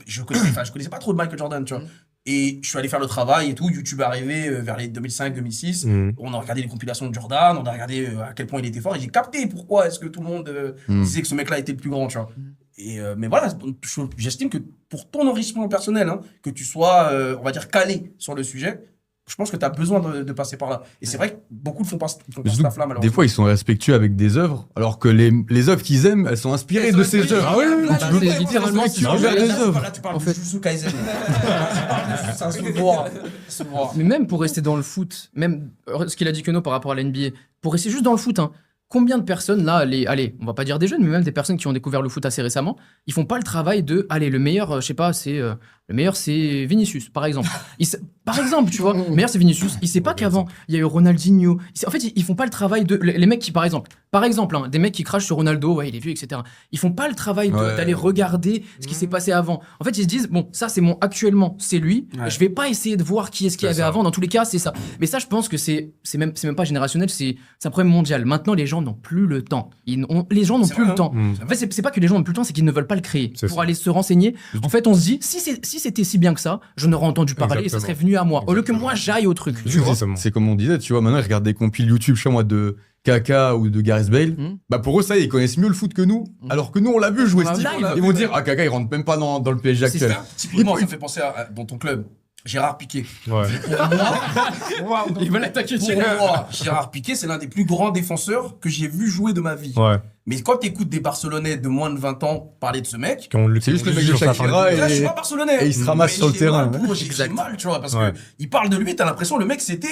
Je connaissais pas trop de Michael Jordan, tu vois. Et je suis allé faire le travail et tout. YouTube est arrivé vers les 2005-2006. Mhm. On a regardé les compilations de Jordan, on a regardé à quel point il était fort. Et j'ai capté pourquoi est-ce que tout le monde disait que ce mec-là était le plus grand, tu vois. Et mais voilà, j'estime que pour ton enrichissement personnel, hein, que tu sois, on va dire, calé sur le sujet, je pense que tu as besoin de passer par là. Et c'est vrai que beaucoup ne font pas ce Mais surtout, taf-là, malheureusement. des fois, ils sont respectueux avec des œuvres, alors que les œuvres qu'ils aiment, elles sont inspirées de ces œuvres. Ah ouais, Donc, là, tu peux c'est pas littéralement être ce qu'ils respectueux font. envers des œuvres. Là, tu parles En de fait. Jujutsu Kaisen. Ça se voit. Ça se voit. Mais même pour rester dans le foot, même ce qu'il a dit Keno par rapport à la NBA, pour rester juste dans le foot, hein, combien de personnes là, allez, on va pas dire des jeunes, mais même des personnes qui ont découvert le foot assez récemment, ils font pas le travail de, allez, le meilleur, je sais pas, le meilleur c'est Vinicius, par exemple. Par exemple, tu vois, le meilleur c'est Vinicius. Il sait pas qu'avant, il y a eu Ronaldinho. En fait, ils font pas le travail de, les mecs qui, par exemple, hein, des mecs qui crachent sur Ronaldo, ouais, il est vieux, etc. Ils font pas le travail Ouais. d'aller regarder ce qui s'est passé avant. En fait, ils se disent, bon, ça c'est mon actuellement, c'est lui. Ouais. Je vais pas essayer de voir qui est-ce qu'il y C'est avait ça. avant. Dans tous les cas, c'est ça. Mais ça, je pense que c'est même pas générationnel, c'est un problème mondial. Maintenant, les gens n'ont plus le temps. Les gens n'ont C'est plus vrai, le temps. Mhm. En fait, c'est pas que les gens n'ont plus le temps, c'est qu'ils ne veulent pas le créer. C'est Pour ça. aller se renseigner, en fait, on se dit, si c'était si bien que ça, je n'aurais entendu parler et ça Exactement. serait venu à moi. Au lieu que Exactement. moi, j'aille au truc. Tu vois, Exactement. c'est comme on disait, tu vois, maintenant ils regardent des compiles YouTube chez moi de Kaka ou de Gareth Bale. Mhm. Bah pour eux, ça y est, ils connaissent mieux le foot que nous, alors que nous, on l'a vu jouer On l'a ce vu, type. on l'a Ils vu, vont dire, ah Kaka, il rentre même pas dans le PSG C'est actuel. ça. Typiquement, ça me fait penser à dans ton club. Gérard Piqué. Ouais. Ils veulent attaquer Pour moi, Gérard Piqué, c'est l'un des plus grands défenseurs que j'ai vu jouer de ma vie. Ouais. Mais quand tu écoutes des Barcelonais de moins de 20 ans parler de ce mec, C'est juste le mec de Shakira là, je suis et pas Barcelonais. et il se ramasse Mais sur le j'ai terrain, mal, gros, j'ai mal, tu vois, parce Ouais. que il parle de lui, t'as l'impression le mec c'était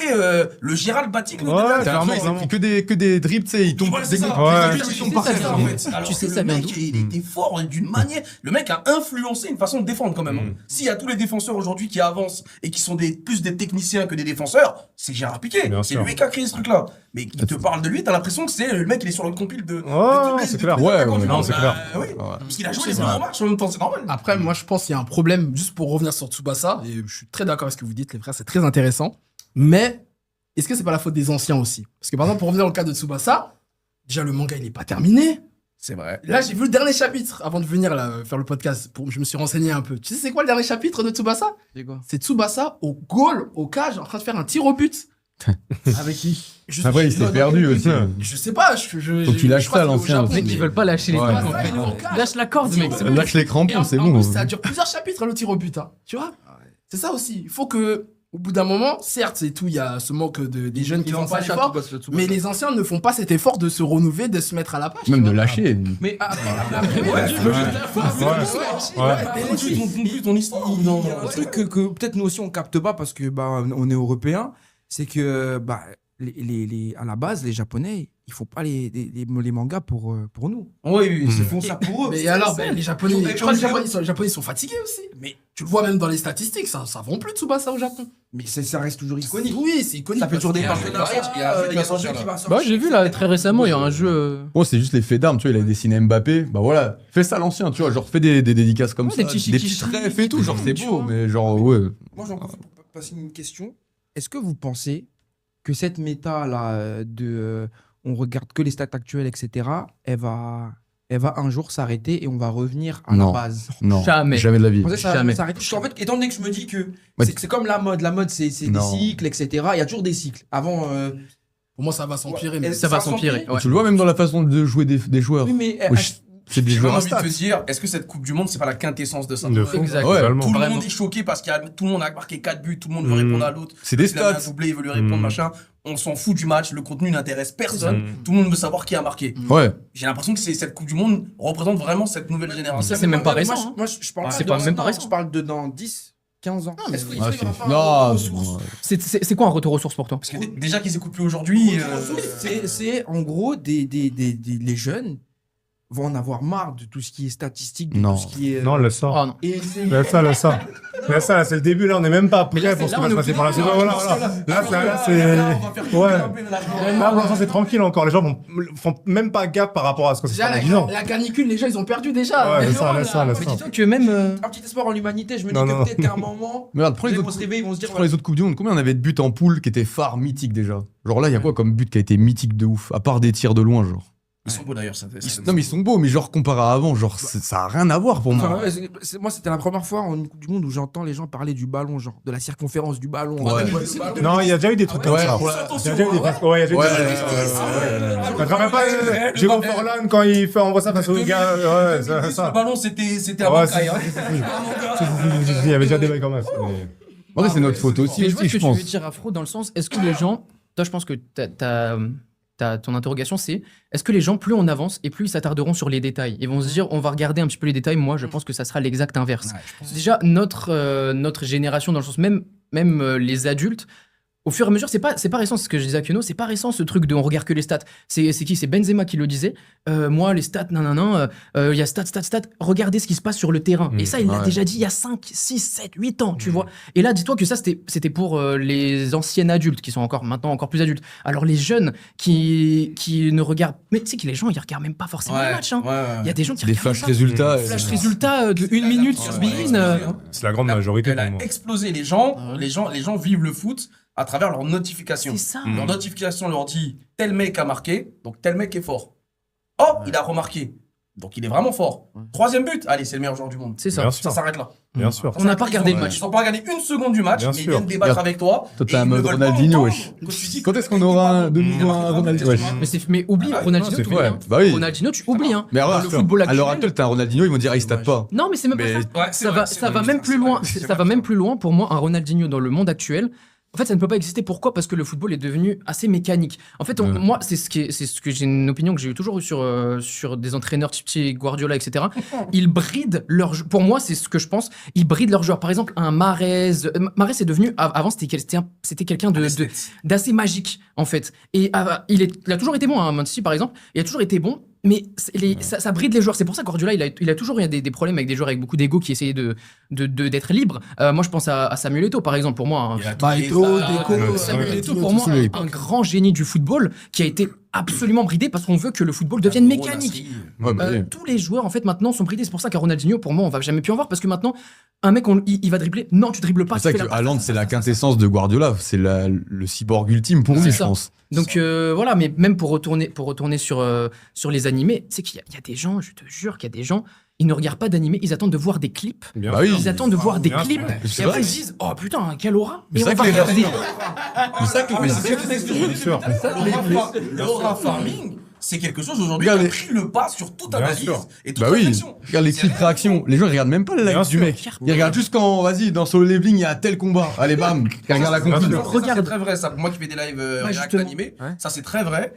le Gérald Batic. Ouais, t'as l'impression qu'il fait que des drips, tu sais, il tombe Voilà, des c'est ça. Ouais. Tu sais, Tu sais ça vient d'où Tu sais ça le vient mec, d'où il était fort d'une manière. Le mec a influencé une façon de défendre quand même. hein. S'il y a tous les défenseurs aujourd'hui qui avancent et qui sont plus des techniciens que des défenseurs, c'est Gérard Piqué. Bien C'est sûr. lui qui a créé ce truc-là. Mais il te parle de lui, t'as l'impression que c'est le mec, il est sur le compile de. Oh, de c'est clair. Ouais, quand ouais, tu non, parles, c'est bah, clair. Oui. Ouais. Parce qu'il a joué les gros matchs en même temps, c'est normal. Après, moi, je pense qu'il y a un problème, juste pour revenir sur Tsubasa, et je suis très d'accord avec ce que vous dites, les frères, c'est très intéressant. Mais, est-ce que c'est pas la faute des anciens aussi? Parce que, par exemple, pour revenir au cas de Tsubasa, déjà, le manga, il est pas terminé. C'est vrai. Là, j'ai vu le dernier chapitre, avant de venir là, faire le podcast, je me suis renseigné un peu. Tu sais, c'est quoi le dernier chapitre de Tsubasa? C'est Tsubasa au goal, au cage, en train de faire un tir au but. Avec qui? Après, il s'est perdu aussi. Je sais pas, Faut que tu lâches ça, l'ancien aussi. Mec, ils veulent pas lâcher les Ouais. trucs, en fait. Lâche la corde, mec. c'est bon. Lâche les Et crampons, c'est en bon. plus, ça dure plusieurs chapitres le tir au but, hein. Tu vois? C'est ça aussi. Il faut que, au bout d'un moment, certes, c'est tout, il y a ce manque des jeunes qui font pas l'effort, mais les anciens ne font pas cet effort de se renouveler, de se mettre à la page. Même tu de vois. lâcher. Mais Il y a un truc que peut-être nous aussi on capte pas parce que bah, on est européens, c'est que bah, à la base, les Japonais, ils font pas les mangas pour nous. Oui, ils font ça pour eux. Mais alors, les Japonais, Je crois que les Japonais sont fatigués aussi. Mais tu le vois même dans les statistiques, ça vend plus Tsubasa au Japon. Mais ça reste toujours iconique. Oui, c'est iconique. Ça fait toujours des Il y a un jeu partenariats. qui va Il y a un sortir, jeu qui là. va sortir. Bah, j'ai vu là très récemment, il y a un jeu. Bon, c'est juste les faits d'armes, tu vois, il a dessiné Mbappé, bah voilà, fais ça à l'ancien, tu vois, genre fais des dédicaces comme Ouais, ça, des petits chiquichis, traits et tout, genre c'est tu beau, vois. mais genre ouais. Moi, j'en profite pour passer une question. Est-ce que vous pensez que cette méta-là on regarde que les stats actuelles, etc., elle va un jour s'arrêter et on va revenir à Non. la base? Non, Jamais. jamais de la vie. Vous pensez que ça va Jamais. s'arrêter? Parce qu'en fait, étant donné que je me dis que Ouais. c'est comme la mode c'est des Non. cycles, etc., il y a toujours des cycles. Avant, Pour moi, ça va s'empirer. mais Ça va s'empirer. Ouais. Tu le vois même dans la façon de jouer des joueurs. oui, mais Wesh, c'est des J'ai joueurs vraiment à envie de stats. te dire, est-ce que cette Coupe du Monde, c'est pas la quintessence de ça? De fou. Exact. Ouais. Totalement. Tout le Vraiment. monde est choqué parce que tout le monde a marqué 4 buts, tout le monde veut répondre à l'autre. C'est des Il a mis un stats. doublé, il veut lui répondre, machin. On s'en fout du match, le contenu n'intéresse personne. Tout le monde veut savoir qui a marqué. Ouais. J'ai l'impression que cette Coupe du Monde représente vraiment cette nouvelle génération. Ça, c'est même pas Moi, récent, hein. Moi, je parle C'est pas pas de même pas maintenant, récent. je parle de dans 10, 15 ans. Est-ce qu'il Ah, y aura c'est- pas un non, retour aux sources C'est quoi un retour aux sources pour toi? Parce que déjà qu'ils écoutent plus aujourd'hui. C'est en gros les jeunes vont en avoir marre de tout ce qui est statistique, de Non. tout ce qui est. Non, laisse ça. Oh non. Et Laisse ça, laisse ça. Laisse ça, là, c'est le début, là, on n'est même pas Mais prêt là, pour c'est- ce qui là, va on se est passer par la suite. Voilà, voilà. Là, c'est. Ouais. Là, pour l'instant, c'est tranquille encore. Les gens font même pas gaffe par rapport à ce que c'est Déjà, dans 10 ans. la canicule, les gens, ils ont perdu déjà. Ouais, Mais laisse ça, Laurent, laisse ça, là, laisse mais ça. dis-donc, Que même. un petit espoir en l'humanité, je me dis Non, que non. peut-être qu'à un moment, Mais regarde, prends les ils vont autres. se réveiller, ils vont se dire. Prends les autres Coupes du Monde, combien on avait de buts en poule qui étaient phares, mythiques déjà? Genre là, il y a quoi comme but qui a été mythique de ouf, à part des tirs de loin, genre? Ils sont beaux d'ailleurs. Non, mais ils sont beaux, mais genre comparé à avant, genre ça a rien à voir pour moi. Enfin, ouais, moi, c'était la première fois en Coupe du Monde où j'entends les gens parler du ballon, genre de la circonférence du ballon. Ouais. Le ballon. Non, il y a déjà eu des trucs comme ça. Ouais. Il y a déjà eu des trucs. Ouais, il y a déjà eu des trucs. Je me rappelle pas, Jérôme Forlan, quand il envoie ça face au gars. Ouais, Le ça. ballon, c'était un Ouais, bancaille. hein. Il y avait déjà des bails comme ça. En vrai, c'est notre faute aussi, Mais je vois ce je que tu pense. veux dire, Afro, dans le sens, est-ce que les gens. Toi, je pense que ton interrogation, c'est est-ce que les gens, plus on avance et plus ils s'attarderont sur les détails? Ils vont se dire, on va regarder un petit peu les détails. Moi, je pense que ça sera l'exact inverse. Déjà, notre génération, dans le sens même les adultes, au fur et à mesure, c'est pas récent, c'est ce que je disais à Keno, c'est pas récent ce truc de on regarde que les stats. C'est qui? C'est Benzema qui le disait. Moi, les stats, il y a stats. Regardez ce qui se passe sur le terrain. Et ça, il l'a ouais. déjà dit il y a 5, 6, 7, 8 ans, tu vois. Et là, dis-toi que ça, c'était pour les anciennes adultes qui sont maintenant encore plus adultes. Alors, les jeunes qui ne regardent. Mais tu sais que les gens, ils regardent même pas forcément le match. Hein. Il y a des gens qui Les regardent flash ça. résultats. Flash résultats de 1 minute sur Bein. C'est la grande majorité Elle pour a moi. explosé les gens. Les gens vivent le foot à travers leurs notifications. C'est ça. Leur notification leur dit tel mec a marqué, donc tel mec est fort. Oh, il a remarqué. Donc il est vraiment fort. Troisième but, allez, c'est le meilleur joueur du monde. C'est ça. Bien Ça sûr. s'arrête là. Bien sûr. On n'a pas regardé le Ils match. n'ont pas regardé une seconde du match, Bien mais ils sûr. viennent débattre avec toi. Toi, et t'es un ils ne mode veulent pas Ronaldinho, entendre wesh. que tu dis Quand que est-ce qu'on il aura va- de il nouveau a un marqué Ronaldinho? 20 buts, Wesh. Mais oublie, Ronaldinho, c'est t'oublies. Ouais, Hein. bah oui. Ronaldinho, tu oublies. Hein. Mais alors, Dans le football à l'heure actuel. actuelle, t'as un Ronaldinho, ils vont dire, il stat pas. Non, mais c'est même pas Mais- ça. Ouais, c'est Ça vrai, va, c'est ça va vrai, même c'est plus vrai, loin. c'est Ça vrai. va même plus loin pour moi. Un Ronaldinho dans le monde actuel. En fait, ça ne peut pas exister. Pourquoi? Parce que le football est devenu assez mécanique. En fait, moi, c'est ce que j'ai une opinion que j'ai toujours eu sur des entraîneurs type Guardiola, etc. Ils brident leur jeu. Pour moi, c'est ce que je pense. Ils brident leur joueur. Par exemple, un Mahrez. Mahrez est devenu avant c'était quelqu'un d'assez magique en fait. Et il a toujours été bon à Man City par exemple. Il a toujours été bon. Mais ça bride les joueurs. C'est pour ça que Guardiola, il a toujours eu des problèmes avec des joueurs avec beaucoup d'ego qui essayaient d'être libres. Moi, je pense à Samuel Eto'o, par exemple, pour moi. Hein. Il a tout Baito, fait, ça. Deco, Samuel Eto'o, Tino, pour tout moi, ça. un grand génie du football qui a été absolument bridé parce qu'on veut que le football devienne Gros mécanique. Nasri. Ouais, bah oui. Tous les joueurs, en fait, maintenant, sont bridés. C'est pour ça qu'à Ronaldinho, pour moi, on va jamais plus en voir parce que maintenant, un mec, il va dribbler. Non, tu dribbles pas. C'est ça tu que fais la Haaland, passe, c'est ça, la ça, ça, ça. quintessence de Guardiola. C'est le cyborg ultime pour C'est lui, je ça. pense. Donc voilà, mais même pour retourner sur les animés, c'est qu'il y a des gens, je te jure qu'il y a des gens, ils ne regardent pas d'animés, ils attendent de voir des clips. Bien Bah oui. Ils attendent de voir des bien clips. sûr. C'est Et après, vrai. ils se disent, oh putain, quelle aura. Mais Et c'est on vrai va que les- regarder. C'est ça que. Bien sûr. Le aura farming, c'est quelque chose aujourd'hui qui Regardez. a pris le pas sur toute Bien analyse sûr. et toute Bah oui, réflexion. regarde les clips réactions. Les gens ils regardent même pas le live Bien du sûr. mec. Ils regardent juste quand, vas-y, dans Solo Leveling, il y a tel combat. Allez, bam, ils regardent la Bien conclusion. sûr. Ça, c'est très vrai, ça. Pour moi qui fais des lives React justement. animés, Ouais. ça c'est très vrai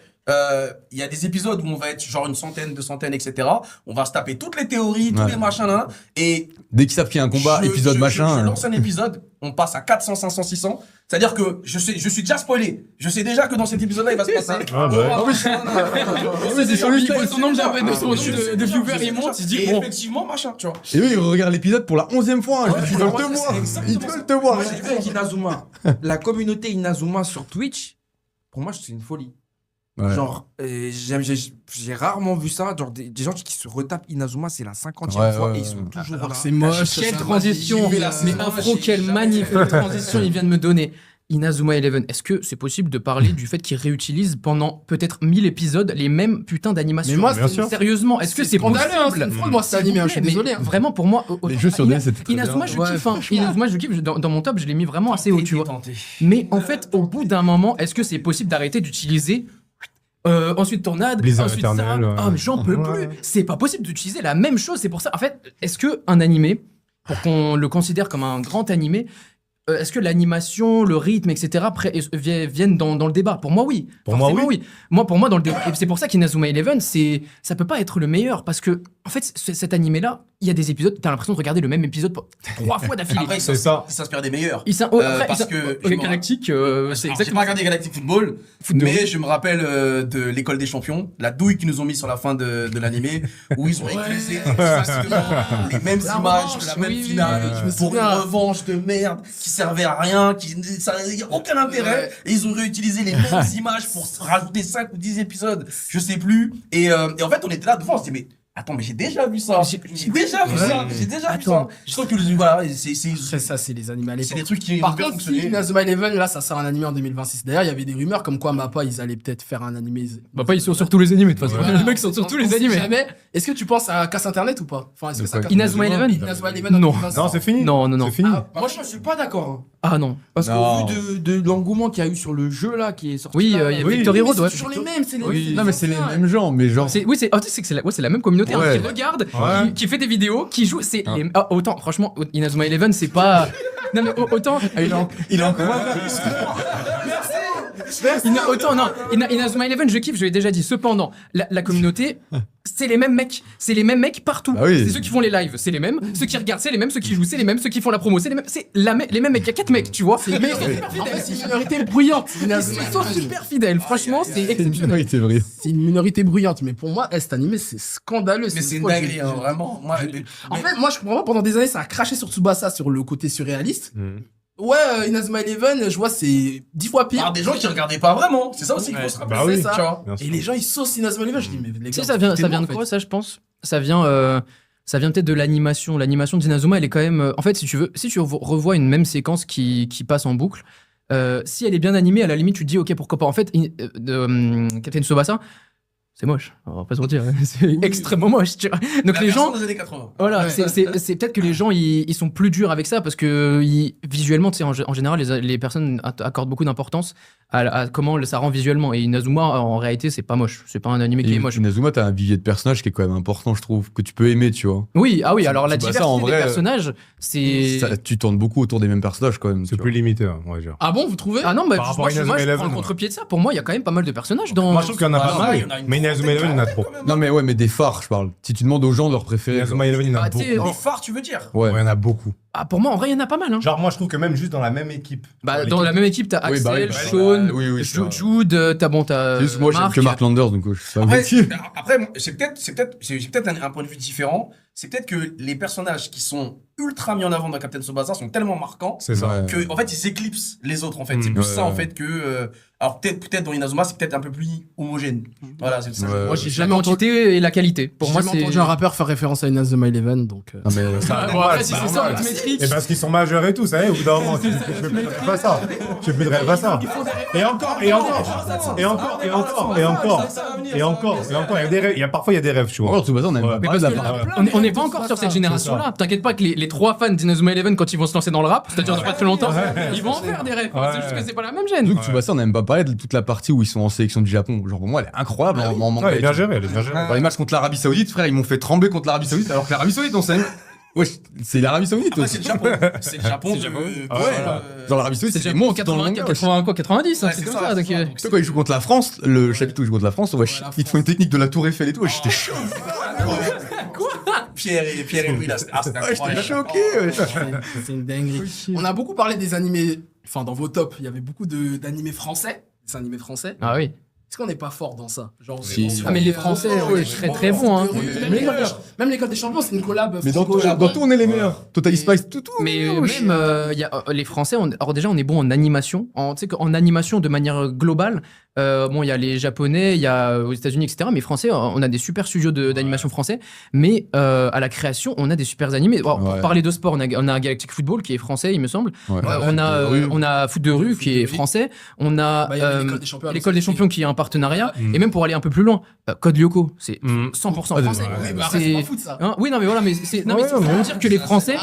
Il y a des épisodes où on va être genre une centaine, 200, etc. On va se taper toutes les théories, tous les machins là. Et Dès qu'ils savent qu'il y a un combat, épisode machin. Je lance un épisode, on passe à 400, 500, 600. C'est-à-dire que je suis déjà spoilé. Je sais déjà que dans cet épisode-là, il va se passer. Ah bah ouais. C'est sur lui, son nombre de viewers, il monte, il se dit Et bon. effectivement, machin, tu vois. Et eux, ils regardent l'épisode pour la 11e fois. Ils veulent te voir. Ils veulent te voir. Moi, j'ai vu avec Inazuma. La communauté Inazuma sur Twitch, pour moi, c'est une folie. Ouais. Genre, j'ai rarement vu ça. Genre, des gens qui se retapent Inazuma, c'est la 50e Ouais, fois ouais, et ils sont toujours Alors là. c'est moche. Quelle c'est transition, Mais là, mais c'est Afro, moche, quelle j'ai magnifique jamais- transition il vient de me donner. Inazuma Eleven, est-ce que c'est possible de parler du fait qu'ils réutilisent pendant peut-être 1000 épisodes les mêmes putains d'animations? Mais moi, Bien sûr. Sérieusement, est-ce que c'est scandaleux, hein, possible? c'est une fraude, moi, c'est animé, hein, je suis Mais désolé. hein. Vraiment, pour moi, Les jeux sur DS, c'était très Inazuma, bien. je Ouais, kiffe. Hein. franchement. Inazuma, je kiffe. Dans mon top, je l'ai mis vraiment assez haut, tu vois. Mais en fait, au bout d'un moment, est-ce que c'est possible d'arrêter d'utiliser ensuite tornade, Blizzard ensuite éternel, ça. ouais. Ah mais j'en peux Ouais. plus. C'est pas possible d'utiliser la même chose. C'est pour ça. En fait, est-ce que un animé, pour qu'on le considère comme un grand animé, est-ce que l'animation, le rythme, etc. viennent dans le débat? Pour moi, oui. Pour moi, Forcément, oui. Pour moi, dans le débat. Et c'est pour ça qu'Inazuma Eleven, ça peut pas être le meilleur parce que, en fait, cet animé-là, il y a des épisodes, t'as l'impression de regarder le même épisode 3 fois d'affilée. Après, C'est ça. il s'inspire des meilleurs. Parce que je me Galactique, c'est Alors, j'ai exactement pas regardé Galactic Football, Football. mais je me rappelle de l'école des champions, la douille qu'ils nous ont mis sur la fin de l'animé, où ils ont utilisé exactement les mêmes images de la même oui, finale oui, je me pour une souviens. revanche de merde qui servait à rien, ça n'avait aucun intérêt, et ils ont réutilisé les mêmes images pour rajouter 5 ou 10 épisodes, je sais plus, et en fait on était là devant, on se dit mais attends, mais j'ai déjà vu ça. J'ai déjà vu ça. J'ai déjà vu ça. Je trouve que voilà, Après, ça, c'est les animés à c'est l'époque. des trucs qui Par ont bien contre, si fonctionné. Inazuma Eleven, là, ça sort un animé en 2026. D'ailleurs, il y avait des rumeurs comme quoi Mappa, ils allaient peut-être faire un animé. Bah pas, ils sont sur tous les animés de toute façon. Voilà. Les mecs sont sur tous On les sait animés. jamais. Est-ce que tu penses à Casse Internet ou pas? Enfin, est-ce que ça quoi? Inazuma Eleven Inazuma Eleven en Non. 2026. Non, c'est fini. Non, C'est fini. Moi, je suis pas d'accord. hein. Ah non. Parce Non. qu'au vu de l'engouement qu'il y a eu sur le jeu là, qui est sorti. Oui, là, il y a Oui. Victory Mais Road, c'est ouais. toujours les mêmes, c'est les Oui. Non, mais c'est les mêmes gens, mais genre. C'est c'est la même communauté hein, Ouais. qui regarde, Ouais. qui fait des vidéos, qui joue. Hein. Autant, franchement, Inazuma Eleven, c'est pas. Non mais autant. Il est en quoi Inazuma Eleven, je kiffe, je l'ai déjà dit. Cependant, la communauté, c'est les mêmes mecs. C'est les mêmes mecs partout. Bah oui. C'est ceux qui font les lives, c'est les mêmes. Ceux qui regardent, c'est les mêmes. Ceux qui jouent, c'est les mêmes. Ceux qui font la promo, c'est les mêmes. C'est les mêmes mecs. Il y a 4 mecs, tu vois. Mais ils sont super En fait, fidèles. c'est une minorité bruyante. Ils sont super fidèles. Franchement, c'est exceptionnel. C'est vrai. C'est une minorité bruyante, mais pour moi, cet animé, c'est scandaleux. Mais c'est une folie. dinguerie, hein, vraiment. Moi, En fait, moi, je comprends pas, pendant des années, ça a craché sur Tsubasa sur le côté surréaliste. Ouais, Inazuma Eleven, je vois, c'est 10 fois pire. par des gens qui regardaient pas vraiment. C'est ça aussi qu'il faut se rappeler. Bah oui. C'est ça. Tu vois. Bien Et sûr. les gens, ils saucent Inazuma Eleven. Je dis, mais les Tu sais, gars, ça vient foutez-moi, de en fait. quoi, ça, je pense? Ça vient peut-être de l'animation. L'animation d'Inazuma, elle est quand même. En fait, si tu revois une même séquence qui passe en boucle, si elle est bien animée, à la limite, tu te dis, ok, pourquoi pas. En fait, Captain Tsubasa, c'est moche. On va pas se mentir. C'est extrêmement moche. Tu vois. Donc La les version gens. des années 80. Voilà, Ouais. c'est peut-être que les gens ils sont plus durs avec ça parce que visuellement, tu sais, en général, les personnes accordent beaucoup d'importance à comment ça rend visuellement. Et Inazuma, en réalité, c'est pas moche. C'est pas un animé qui est moche. Inazuma, t'as un vivier de personnages qui est quand même important, je trouve, que tu peux aimer, tu vois. Oui, alors la Tsubasa, diversité en des vrai, personnages, c'est. Tu tournes beaucoup autour des mêmes personnages quand même. C'est tu plus vois. limité, hein, on va dire. Ah bon, vous trouvez? Ah non, bah, Par rapport moi, à je Inazuma prends Eleven, le moi. contre-pied de ça. Pour moi, il y a quand même pas mal de personnages dans. Moi, je trouve qu'il y en a Ah, pas il y en a mal. une Mais Inazuma Eleven, il y en a trop. Non, mais des phares, je parle. Si tu demandes aux gens de leurs préférés. Inazuma Eleven, il y en a Ah, tu sais, beaucoup. Des phares, tu veux dire? Ouais. Ouais, il y en a beaucoup. Ah, pour moi, en vrai, il y en a pas mal. Hein. Genre, moi, je trouve que même juste dans la même équipe. Bah, dans la même équipe, t'as Oui, Axel, bah oui, bah, Sean, oui, c'est vrai. Jude, t'as C'est juste moi, j'aime Marc. que Mark Landers, donc je sais pas Après, objectif. après, j'ai peut-être un point de vue différent. C'est peut-être que les personnages qui sont ultra mis en avant dans Captain Tsubasa sont tellement marquants C'est ça. Ouais. que en fait ils éclipsent les autres en fait. C'est plus Ouais, ça en ouais. fait que alors peut-être dans Inazuma c'est peut-être un peu plus homogène. Voilà, c'est ça. Ouais. Moi, j'ai La jamais entendu. quantité et la qualité. Pour moi, c'est. entendu un rappeur faire référence à Inazuma Eleven, donc. Non, mais Ça, Bon, après, si bah, c'est ça, normal. notre métrique. Et parce qu'ils sont majeurs et tout, ça y est, au bout d'un moment, tu peux pas ça. Tu peux pas ça. Et encore, et encore, et encore, et encore, et encore, et encore, et encore. Parfois, il y a des rêves, tu vois. encore, Tsubasa, on a Ouais. même Mais pas parce parlé que d'appartement. On n'est pas encore sur cette génération-là. T'inquiète pas que les 3 fans d'Inazuma Eleven, quand ils vont se lancer dans le rap, c'est-à-dire dans pas très longtemps, ils vont en faire des rêves. Ouais. C'est juste que c'est pas la même gêne. Surtout que Tsubasa, on n'a même pas parlé de toute la partie où ils sont en sélection du Japon. Genre, pour moi, elle est incroyable en manga. Ouais, elle est bien gérée, elle est bien gérée. Dans les matchs contre l'Arabie Saoudite, frère, ils m'ont fait trembler contre l'Arabie Saoudite, alors que l'Arabie Saoudite, on sait. Ouais, c'est l'Arabie Saoudite Après, aussi. c'est le Japon. C'est le Japon. Genre l'Arabie Saoudite, c'est les monstres dans le manga. 90, Ouais, c'est comme ça, ça. Donc, c'est ça. Tu sais, quand ils jouent contre la France, le chapitre où ils jouent contre la France, ouais, la ils te font une technique de la Tour Eiffel et tout. Ouais, j'étais chaud. Pierre et Louis, là, c'était Ouais, j'étais incroyable. choqué. Ouais. C'est une dinguerie. On a beaucoup parlé des animés, enfin dans vos tops, il y avait beaucoup d'animés français, des animés français. Ah oui. Est-ce qu'on n'est pas fort dans ça? Genre, Si. Ah, mais les Français, on est très très bons. Hein. Même l'école des champions, c'est une collab. Mais dans tout, on est les meilleurs. Total Spice, tout. Mais même les Français, alors déjà on est bon en animation, tu sais qu'en animation de manière globale. Bon, il y a les Japonais, il y a aux États-Unis, etc. Mais français, on a des super studios d'animation français. Mais à la création, on a des super animés. Bon, pour parler de sport, on a Galactic Football qui est français, il me semble. Ouais. On a Foot de rue qui est français. On a il y avait l'école des champions. l'école des champions qui est un partenariat. Et même pour aller un peu plus loin, Code Lyoko, c'est 100% français. Oui, bah arrête, c'est pas foot ça. Hein, oui, non, mais voilà, mais c'est pour dire que les Français,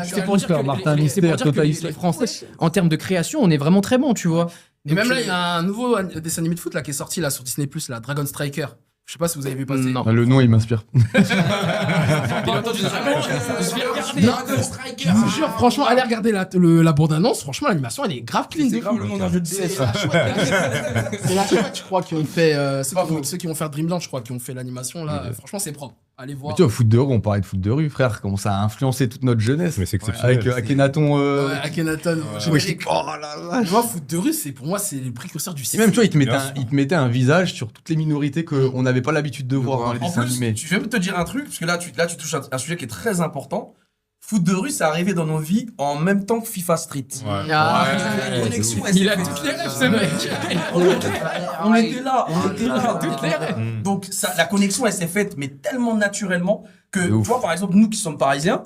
c'est pour dire que les Français, en termes de création, on est vraiment très bons, tu vois. Et même là, il y a un nouveau dessin animé de foot là, qui est sorti là, sur Disney+, là, Dragon Striker. Je sais pas si vous avez vu passer. Non. Le nom, il m'inspire. Je vous jure, franchement, allez regarder la bande-annonce. Franchement, l'animation, elle est grave clean. C'est grave le nom d'un jeu de DS. C'est la chouette, je crois, qui ont fait. Ceux qui vont faire Dreamland, je crois, qui ont fait l'animation là. Franchement, c'est propre. Allez voir. Mais tu vois, foot de rue, on parlait de foot de rue, frère, comment ça a influencé toute notre jeunesse. Mais c'est exceptionnel. Avec Akhenaton. Ouais, Akhenaton. Ouais, oh là là. Moi, foot de rue, pour moi, c'est le précurseur du Et cinéma. même, tu vois, il te mettait un visage sur toutes les minorités qu'on n'avait pas l'habitude de voir dans les En dessins plus, animés. je vais même te dire un truc, parce que là, tu touches un sujet qui est très important. Foot de rue, c'est arrivé dans nos vies en même temps que FIFA Street. Ah, La connexion, il a toutes les rêves, ce mec. On était là. Donc la connexion, elle s'est faite, mais tellement naturellement que, tu vois, par exemple, nous qui sommes parisiens,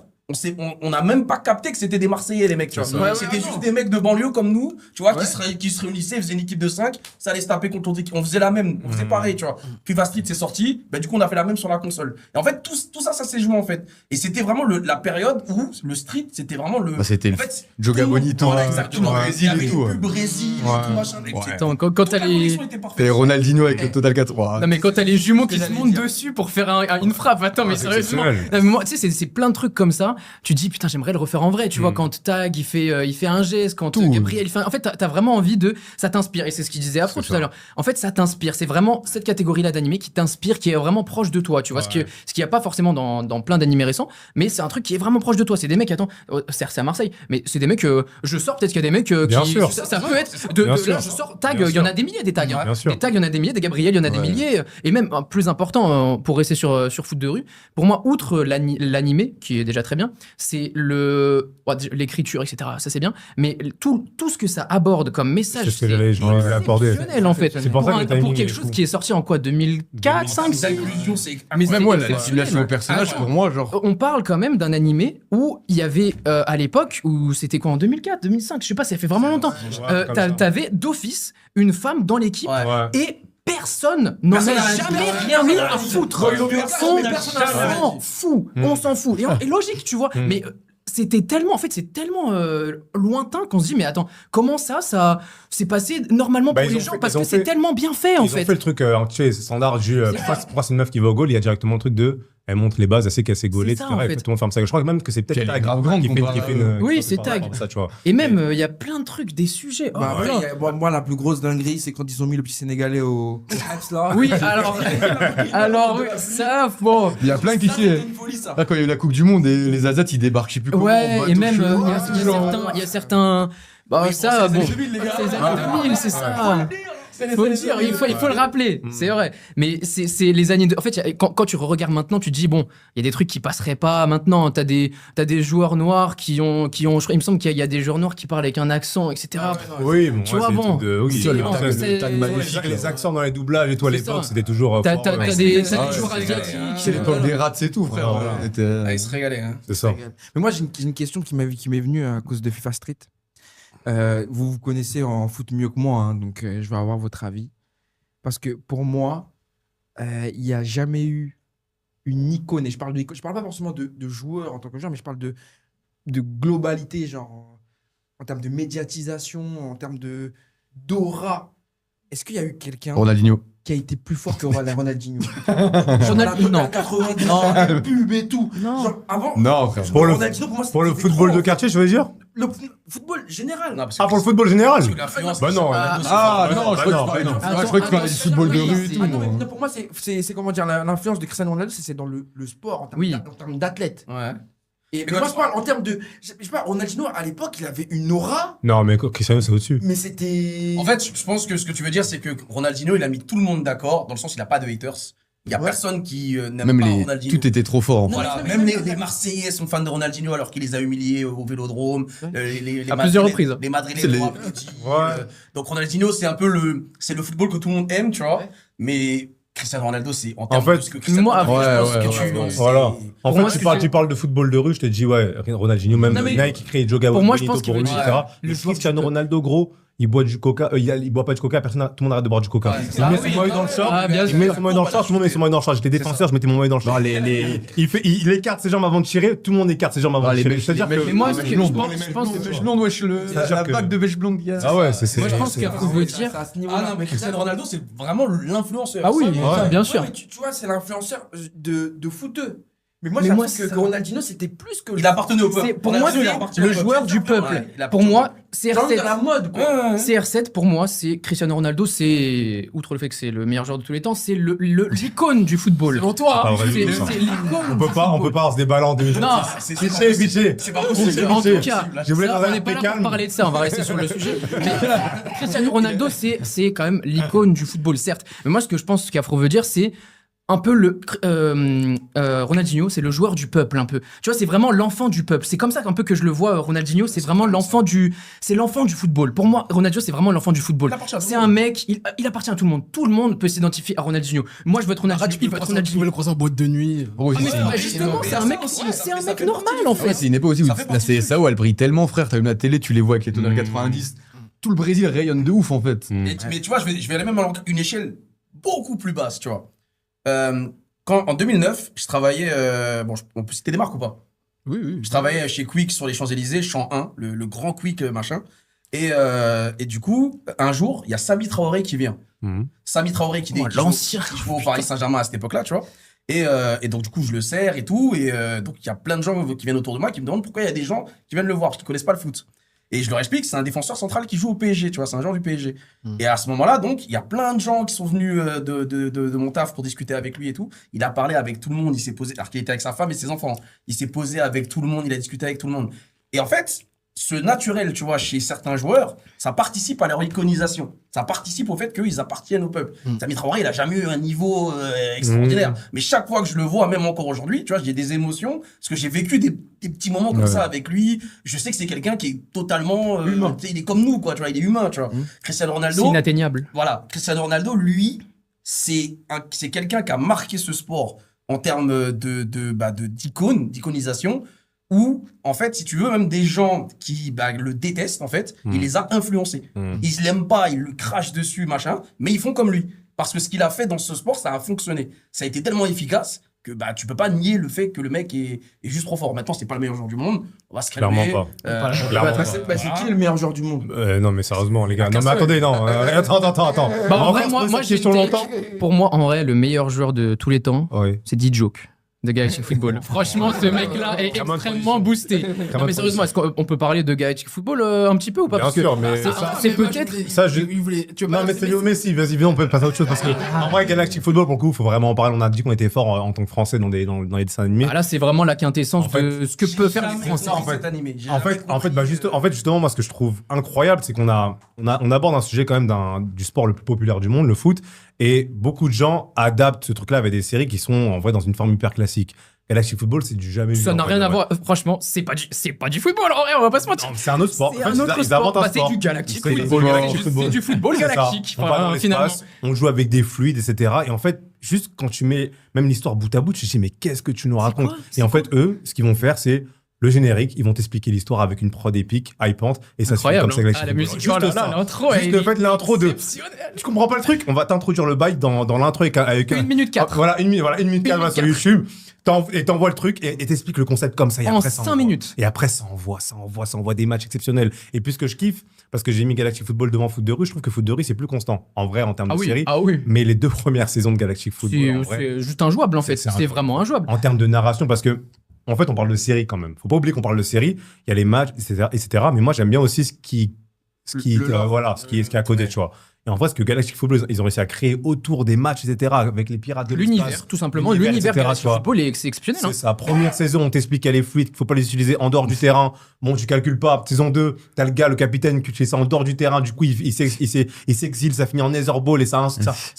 on n'a même pas capté que c'était des Marseillais, les mecs, tu vois. C'était juste des mecs de banlieue comme nous, tu vois, qui se réunissaient, faisaient une équipe de 5, ça allait se taper contre l'autre équipe. On faisait la même, on faisait pareil, tu vois. FIFA Street, c'est sorti, bah, du coup, on a fait la même sur la console. Et en fait, tout ça s'est joué, en fait. Et c'était vraiment la période où le street, c'était vraiment le. Bah, c'était en fait, Joga tout le monde- Bonito, voilà, tout exactement. le Brésil Avec et tout. les pubs Brésil, et tout machin. Attends, quand t'as les. La connexion était parfaite. Et Ronaldinho avec le Total 4. Wow. Non mais quand t'as les jumeaux qui se montent dessus pour faire une frappe, attends mais c'est sérieusement, exceptionnel. non, mais moi tu sais c'est plein de trucs comme ça, tu te dis putain j'aimerais le refaire en vrai, tu vois quand Tag il fait un geste, quand Gabriel il fait en fait t'as vraiment envie ça t'inspire et c'est ce qu'il disait Afro tout à l'heure, en fait ça t'inspire, c'est vraiment cette catégorie là d'animé qui t'inspire, qui est vraiment proche de toi, tu vois, ce qu'il y a pas forcément dans plein d'animés récents, mais c'est un truc qui est vraiment proche de toi, c'est des mecs, attends, certes c'est à Marseille, mais c'est des mecs, je sors peut-être qu'il y a des mecs Bien qui, sûr. ça peut être, Bien là sûr. je sors Tag, Bien il y en a sûr. des milliers des tags, hein. Bien sûr. Des tags il y en a des milliers, des Gabriel il y en a des milliers, et même plus important pour rester sur foot de rue, pour moi outre l'animé qui est déjà très bien, c'est l'écriture etc, ça c'est bien, mais tout ce que ça aborde comme message C'est ce que je voulais aborder. exceptionnel en fait, C'est pour ça que le timing pour quelque est chose fou. qui est sorti en quoi, 2004, 5, 6 L'inclusion, c'est. mais Même moi, c'est la simulation au personnage, pour moi, genre. on parle quand même d'un animé où il y avait à l'époque où c'était quoi en 2004, 2005, je sais pas, ça fait vraiment longtemps. comme ça. T'avais d'office une femme dans l'équipe Ouais. et personne n'en a Personne n'a jamais dit rien rien. à foutre. On s'en fout. Et logique, tu vois. Mais c'était tellement, en fait, c'est tellement lointain qu'on se dit, mais attends, comment ça s'est passé normalement Bah, pour ils les ont gens fait- parce ils ont que c'est fait- tellement bien fait en Ils ont fait le truc, tu sais, standard, pourquoi c'est une meuf qui va au goal, il y a directement le truc de, elle montre les bases, elle sait qu'elle s'est gaulée, C'est ça, etc. en Et fait. tout le monde ferme ça. Je crois même que c'est Puis peut-être elle est Tag grave grande, qui fait comparé une. Oui, qui c'est fait Tag. comme ça, tu vois. Et même, il y a plein de trucs, des sujets. Oh, Bah, voilà. après, moi, la plus grosse dinguerie, c'est quand ils ont mis le petit Sénégalais au Hypes, là. Oui, alors, oui, ça, bon. Il y a plein qui kiffent. Là, quand il y a eu la Coupe du Monde et les Asiates, ils débarquent, je sais plus comment. Ouais, en et bateau même, chelou. il y a certains. Bah, ça, bon. C'est les années 2000, c'est ça. Faut le dire, il faut le rappeler, c'est vrai. Mais c'est les années. En fait, quand tu regardes maintenant, tu te dis, bon, il y a des trucs qui passeraient pas maintenant. T'as des joueurs noirs qui ont. Il me semble qu'il y a des joueurs noirs qui parlent avec un accent, etc. Oui, bon, Tu ouais, vois, c'est des bon. trucs de. Oui, Tu vois, le Non, tag- c'est- le tag maléfique, les accents dans les doublages et tout à C'est l'époque, ça. c'était toujours. T'as fort, des ouais. joueurs asiatiques. C'est l'époque des rats, c'est tout, frère. Ouais. On était- Ah, il se régalait, hein. C'est ça. Mais moi, j'ai une question qui m'est venue à cause de FIFA Street. Vous connaissez en foot mieux que moi, hein, donc je vais avoir votre avis. Parce que pour moi, il n'y a jamais eu une icône. Et je parle pas forcément de joueur en tant que joueur, mais je parle de globalité, genre en termes de médiatisation, en termes d'aura est-ce qu'il y a eu quelqu'un Ronaldinho. qui a été plus fort que Ronaldinho? Ronaldinho, non. 80, non, pub et tout. Non. Genre, avant, Non, frère. Pour le- Ronaldinho, pour moi, Pour le c'était football trop. de quartier, je veux dire Le football général. Non, parce que- Ah, pour le football général parce que l'influence, Bah non. c'est- Ah, Bah non, non, je crois bah que non, tu bah parlais- je crois que tu parlais du football de rue et tout. Ah non, moi. mais non, pour moi, c'est comment dire, l'influence de Cristiano Ronaldo, c'est dans le sport, en termes Oui. en termes d'athlète. Ouais. Et Mais moi, quand je parle en termes de. Je sais pas, Ronaldinho, à l'époque, il avait une aura, Non, mais Cristiano, c'est au-dessus. mais c'était. En fait, je pense que ce que tu veux dire, c'est que Ronaldinho, il a mis tout le monde d'accord, dans le sens il a pas de haters. Il y a Ouais. personne qui n'aime Même pas les. Ronaldinho. Tout était trop fort, en fait. Voilà, même les Marseillais sont fans de Ronaldinho alors qu'il les a humiliés au Vélodrome. Les À plusieurs Madrilènes- reprises. Les Madrilènes C'est les- l'ont applaudi. Ouais. Donc Ronaldinho, c'est un peu c'est le football que tout le monde aime, tu vois. Mais Cristiano Ronaldo, c'est en termes fait, de ce que Cristiano moi, Ronaldo, ouais, je pense ouais, que ouais, tu ouais. c'est- Voilà. En moi, fait, ce tu que parles de football de rue, je te dis, ouais, Ronaldinho, même Non, mais- Nike qui crée Joga Pour moi, je Bonito pense qu'il pour veut lui, dire- etc. le Et joueur Cristiano du- Ronaldo, gros, il boit du coca, il boit pas du coca, tout le monde arrête de boire du coca. Ouais, Il ah met oui, son maillot dans le short, Ah, bien il sûr. met son maillot dans le short, tout le monde met son maillot dans le short. J'étais défenseur, je mettais mon maillot dans le short. Il écarte ses jambes avant de tirer, tout le monde écarte ses jambes avant de tirer. C'est-à-dire que. Mais moi, ce que je pense, Les mèches blondes, wesh, C'est-à-dire la que- vague de mèches blondes qu'il y a. Ah ouais, c'est. Moi, je pense c'est- qu'Afro veut dire. C'est à ce Ah niveau-là. non, mais Cristiano Ronaldo, c'est vraiment l'influenceur. Ah oui, Ça, bien sûr. Ouais, mais tu vois, c'est l'influenceur de footeux. Mais moi, Mais j'ai moi, l'impression que ça- Ronaldinho, c'était plus que. Il appartenait au peuple. Pour moi, Ronaldinho, il c'est appartient au le peuple. joueur du peuple. Ouais, il appartient Pour au moi, peuple. Genre de la CR7. mode, quoi. CR7, pour moi, c'est Cristiano Ronaldo, c'est, outre le fait que c'est le meilleur joueur de tous les temps, c'est l'icône du football. Selon toi. Pas vrai, C'est ça. c'est l'icône On du peut pas football. en se déballant en 2026. Non, Piché. C'est pas possible. en tout cas, Je voulais ça, dans on un n'est pas là calme. pour parler de ça, on va rester sur le sujet. Mais Cristiano Ronaldo, c'est quand même l'icône du football, certes. Mais moi, ce que je pense qu'Afro veut dire, c'est un peu Ronaldinho, c'est le joueur du peuple un peu. Tu vois, c'est vraiment l'enfant du peuple. C'est comme ça un peu que je le vois. Ronaldinho, c'est vraiment l'enfant du football. Pour moi, Ronaldinho, c'est vraiment l'enfant du football. Il appartient à tout C'est le un monde. mec, il appartient à tout le monde. Tout le monde peut s'identifier à Ronaldinho. Moi, je veux être Ronaldinho. Il veut être Tu Ronaldinho. veux le croiser en boîte de nuit. Oh, Ah, mais c'est- ouais, justement, c'est un mec, c'est un mec normal en Ouais, fait. c'est une époque aussi où Ça fait la partie du CSAO, elle brille tellement, frère. T'as vu la télé, tu les vois avec les tonneaux 90. Tout le Brésil rayonne de ouf, en fait. Mais tu vois, je vais aller même à une échelle beaucoup plus basse, tu vois. En 2009, je travaillais. On peut citer des marques ou pas? Oui, oui. Je travaillais chez Quick sur les Champs-Élysées, champ 1, le grand Quick machin. Et du coup, un jour, il y a Sami Traoré qui vient. Sami Traoré qui l'ancien. qui joue au Paris Saint-Germain à cette époque-là, tu vois. Et donc, du coup, je le sers et tout. Et donc, il y a plein de gens qui viennent autour de moi qui me demandent pourquoi il y a des gens qui viennent le voir, parce qu'ils connaissent pas le foot. Et je leur explique, c'est un défenseur central qui joue au PSG, tu vois, c'est un joueur du PSG. Et à ce moment-là, donc, il y a plein de gens qui sont venus de mon taf pour discuter avec lui et tout. Il a parlé avec tout le monde, il s'est posé, alors qu'il était avec sa femme et ses enfants. Il s'est posé avec tout le monde, il a discuté avec tout le monde. Et en fait, ce naturel, tu vois, chez certains joueurs, ça participe à leur iconisation. Ça participe au fait qu'ils appartiennent au peuple. Sami Traoré, il a jamais eu un niveau extraordinaire. Mais chaque fois que je le vois, même encore aujourd'hui, tu vois, j'ai des émotions, parce que j'ai vécu des petits moments comme ça avec lui. Je sais que c'est quelqu'un qui est totalement humain. Il est comme nous, quoi, tu vois, il est humain, tu vois. Cristiano C'est Ronaldo, inatteignable. voilà, Cristiano Ronaldo, lui, c'est quelqu'un qui a marqué ce sport en termes d'iconisation, où, en fait, si tu veux, même des gens qui le détestent, en fait, il les a influencés. Ils l'aiment pas, ils le crachent dessus, machin, mais ils font comme lui. Parce que ce qu'il a fait dans ce sport, ça a fonctionné. Ça a été tellement efficace que tu peux pas nier le fait que le mec est juste trop fort. Maintenant, c'est pas le meilleur joueur du monde. On va se calmer. Clairement pas. Clairement pas. C'est qui le meilleur joueur du monde? Non, mais sérieusement, les gars. Non, mais attendez, non. Attends. Bah, en On vrai, va se moi, poser moi cette j'ai question une longtemps. take. Pour moi, en vrai, le meilleur joueur de tous les temps, Oui. c'est D-Joke de Galactic Football. Franchement, ce mec-là est extrêmement boosté. Non, mais sérieusement, est-ce qu'on peut parler de Galactic Football un petit peu ou pas? Bien Parce que sûr, mais c'est- ça- c'est peut-être. Ça, je. Tu veux Non, pas mais c'est Léo Messi. Vas-y, viens, on peut passer à autre chose. Parce que, en vrai, Galactic Football, pour le coup, il faut vraiment en parler. On a dit qu'on était fort en tant que Français dans les dessins animés. Ah, là, c'est vraiment la quintessence En fait, de ce que peut faire les Français. En fait, justement, moi, ce que je trouve incroyable, c'est qu'on aborde un sujet quand même du sport le plus populaire du monde, le foot, et beaucoup de gens adaptent ce truc-là avec des séries qui sont en vrai dans une forme hyper classique. Galactic Football, c'est du jamais vu. Ça n'a en fait, rien à ouais. voir. Franchement, c'est pas du football. En vrai, on va pas se mentir. Non, c'est un autre sport. C'est En fait, un autre ils sport. inventent un Bah, c'est sport. du Galactic C'est Football. Galactic C'est du football C'est ça. galactique. On va dans Enfin, finalement. l'espace, on joue avec des fluides, etc. Et en fait, juste quand tu mets même l'histoire bout à bout, tu te dis, mais qu'est-ce que tu nous racontes? Et en fait, eux, ce qu'ils vont faire, c'est le générique, ils vont t'expliquer l'histoire avec une prod épique, hypante, et ça se fait Incroyable. comme ça. Galactic Ah, la Football. musique, Juste oh là là, ça. l'intro, Juste elle le est fait, l'intro de. exceptionnelle. Tu comprends pas le truc? On va t'introduire le bail dans l'intro avec 1 minute 4. Voilà, 1 minute 4 va sur YouTube. Et t'envoies le truc et t'expliques le concept comme ça. Et En après, ça 5 envoie. minutes. Et après, ça envoie des matchs exceptionnels. Et puis, ce que je kiffe, parce que j'ai mis Galactic Football devant Foot de rue, je trouve que Foot de rue, c'est plus constant. En vrai, en termes de série. Ah oui. Mais les 2 premières saisons de Galactic Football, en vrai, C'est juste injouable en fait. C'est C'est vraiment injouable. en termes de narration, parce que, en fait, on parle de série quand même. Faut pas oublier qu'on parle de série. Il y a les matchs, etc. Mais moi, j'aime bien aussi ce qui est à côté, tu vois. Et en vrai, ce que Galactic Football, ils ont réussi à créer autour des matchs, etc., avec les pirates de L'univers, l'espace. tout simplement. L'univers etc., Galactic tu vois. Football c'est exceptionnel. C'est sa première saison, on t'explique qu'elle est fluide, qu'il faut pas les utiliser en dehors du terrain. Bon, tu calcules pas. Saison 2, t'as le gars, le capitaine, qui fait ça en dehors du terrain. Du coup, il s'exile, ça finit en Netherball et ça